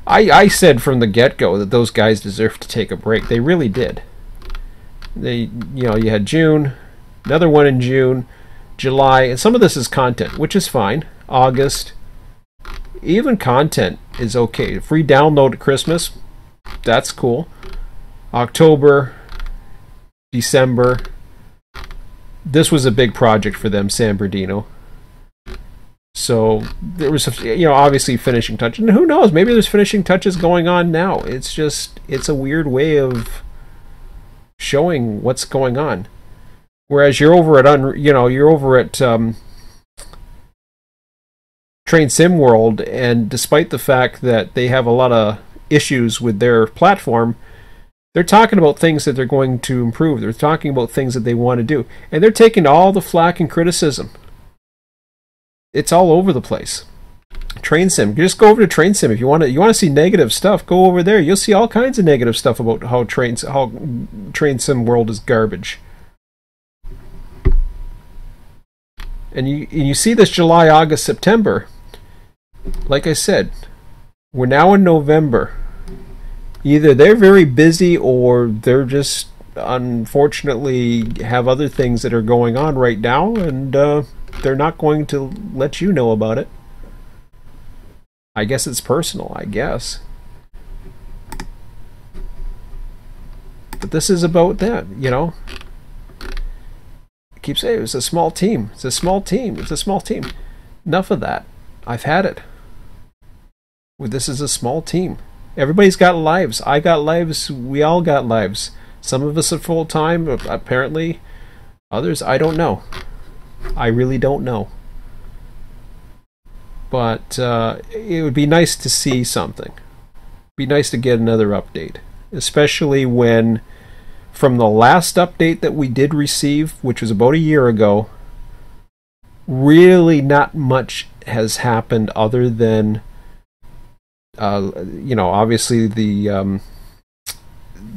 I said from the get-go that those guys deserved to take a break. They really did. You had June, another one in June, July, and some of this is content, which is fine. August, even content is okay. Free download at Christmas, that's cool. October, December, this was a big project for them, San Bernardino. So there was, obviously finishing touches, and who knows, maybe there's finishing touches going on now. It's a weird way of showing what's going on. Whereas you're over at Train Sim World, and despite the fact that they have a lot of issues with their platform, they're talking about things that they're going to improve. They're talking about things that they want to do. And they're taking all the flack and criticism. It's all over the place. Train Sim. Just go over to Train Sim if you want to see negative stuff. Go over there. You'll see all kinds of negative stuff about how Train Sim World is garbage. And you see this July, August, September. Like I said, we're now in November. Either they're very busy or they're just unfortunately have other things that are going on right now, and they're not going to let you know about it. I guess it's personal, I guess. But this is about that, I keep saying it's a small team. It's a small team. It's a small team. Enough of that. I've had it. This is a small team. Everybody's got lives. I got lives. We all got lives. Some of us are full-time, apparently. Others, I don't know. I really don't know. But it would be nice to see something. Be nice to get another update. Especially when, from the last update that we did receive, which was about a year ago, really not much has happened other than obviously the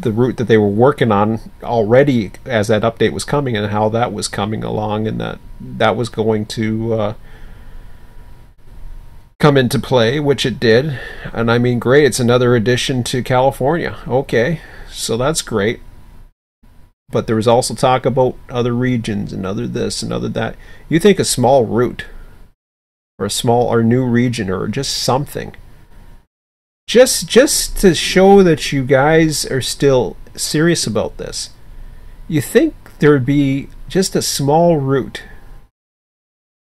route that they were working on already as that update was coming, and how that was coming along, and that was going to come into play, which it did. And I mean, great, it's another addition to California. Okay, so that's great. But there was also talk about other regions and other this and other that. You think a small route or a small or new region or just something, just to show that you guys are still serious about this. You think there would be just a small route,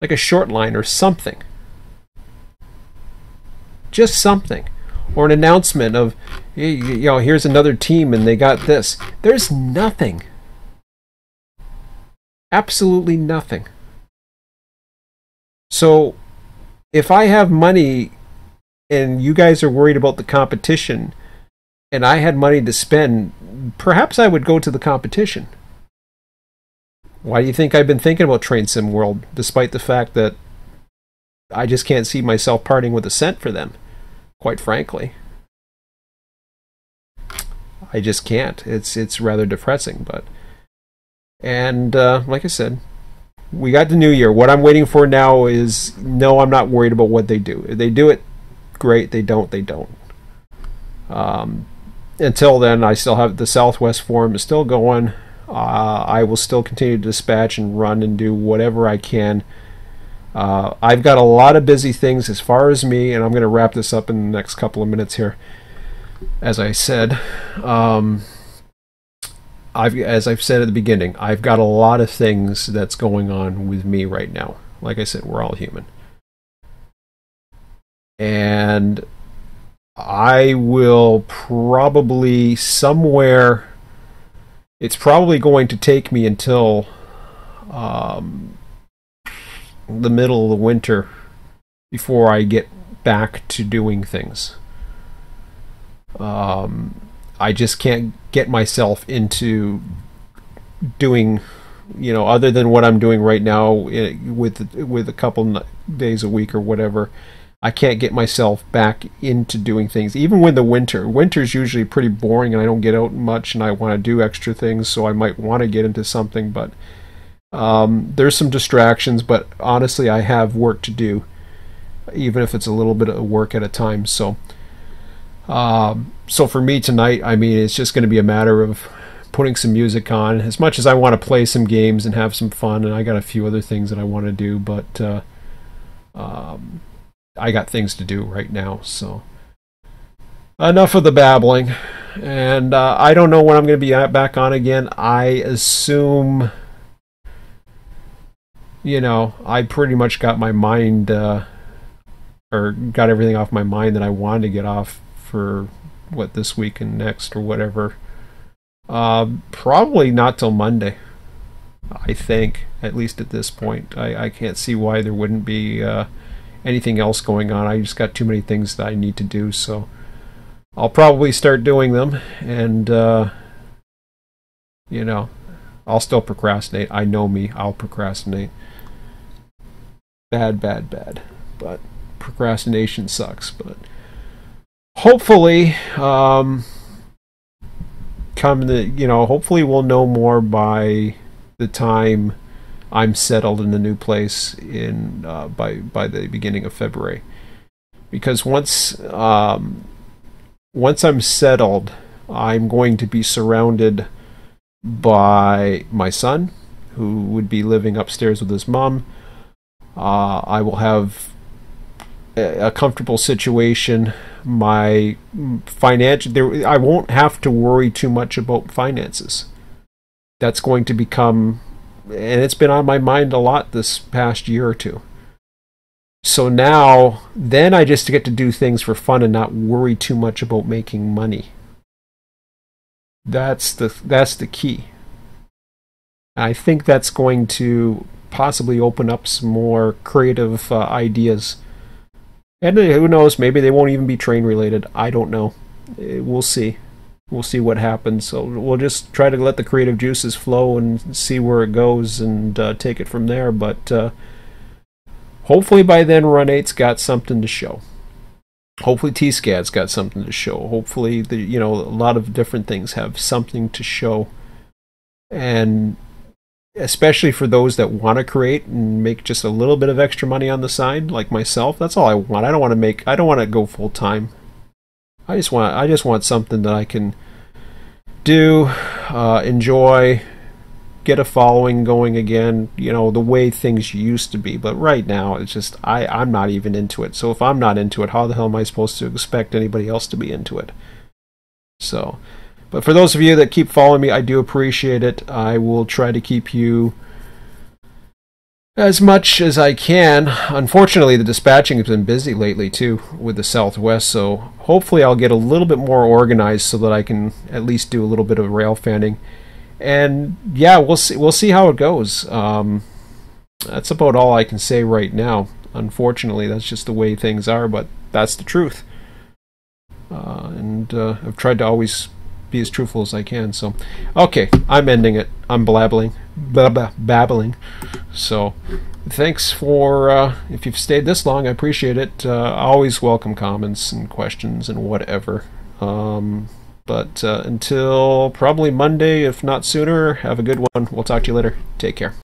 like a short line or something. Just something. Or an announcement of, here's another team and they got this. There's nothing. Absolutely nothing. So, if I have money and you guys are worried about the competition, and I had money to spend, perhaps I would go to the competition. Why do you think I've been thinking about Train Sim World, despite the fact that I just can't see myself parting with a cent for them, quite frankly. I just can't. It's rather depressing, but... And, like I said, we got the new year. What I'm waiting for now is, no, I'm not worried about what they do. If they do it, great. They don't, they don't. Until then, I still have the Southwest Forum is still going. I will still continue to dispatch and run and do whatever I can. I've got a lot of busy things as far as me, and I'm going to wrap this up in the next couple of minutes here. As I said, as I've said at the beginning, I've got a lot of things that's going on with me right now. Like I said, we're all human. And I will probably somewhere... It's probably going to take me until the middle of the winter before I get back to doing things. I just can't get myself into doing, other than what I'm doing right now with a couple days a week or whatever. I can't get myself back into doing things. Even with the winter's usually pretty boring and I don't get out much and I want to do extra things, so I might want to get into something, but there's some distractions, but honestly I have work to do, even if it's a little bit of work at a time. So for me tonight, I mean, it's just going to be a matter of putting some music on. As much as I want to play some games and have some fun, and I got a few other things that I want to do, but I got things to do right now, so enough of the babbling. And I don't know when I'm going to be back on again. I assume, I pretty much got my mind, or got everything off my mind that I wanted to get off for, this week and next or whatever. Probably not till Monday, I think, at least at this point. I can't see why there wouldn't be anything else going on. I just got too many things that I need to do, so I'll probably start doing them, and I'll still procrastinate. I know me, I'll procrastinate. Bad, but procrastination sucks. But hopefully, hopefully we'll know more by the time I'm settled in the new place in by the beginning of February, because once I'm settled, I'm going to be surrounded by my son, who would be living upstairs with his mom. I will have a comfortable situation. My I won't have to worry too much about finances. That's going to become, and it's been on my mind a lot this past year or two. So then I just get to do things for fun and not worry too much about making money. That's the key. I think that's going to possibly open up some more creative ideas. And who knows, maybe they won't even be train related. I don't know. We'll see. We'll see what happens. So we'll just try to let the creative juices flow and see where it goes and take it from there. But hopefully by then Run8's got something to show. Hopefully T-Scad's got something to show. Hopefully a lot of different things have something to show. And especially for those that want to create and make just a little bit of extra money on the side, like myself, that's all I want. I don't want to go full time. I just want something that I can do, enjoy, get a following going again, the way things used to be. But right now, it's just, I'm not even into it. So if I'm not into it, how the hell am I supposed to expect anybody else to be into it? So, but for those of you that keep following me, I do appreciate it. I will try to keep you as much as I can. Unfortunately, the dispatching has been busy lately too with the Southwest, so hopefully I'll get a little bit more organized so that I can at least do a little bit of rail fanning. And yeah, we'll see how it goes. That's about all I can say right now. Unfortunately, that's just the way things are, but that's the truth. And I've tried to always be as truthful as I can. So, okay, I'm ending it. I'm blabbling. babbling. So thanks for if you've stayed this long, I appreciate it. I always welcome comments and questions and whatever. But until probably Monday, if not sooner, have a good one. We'll talk to you later. Take care.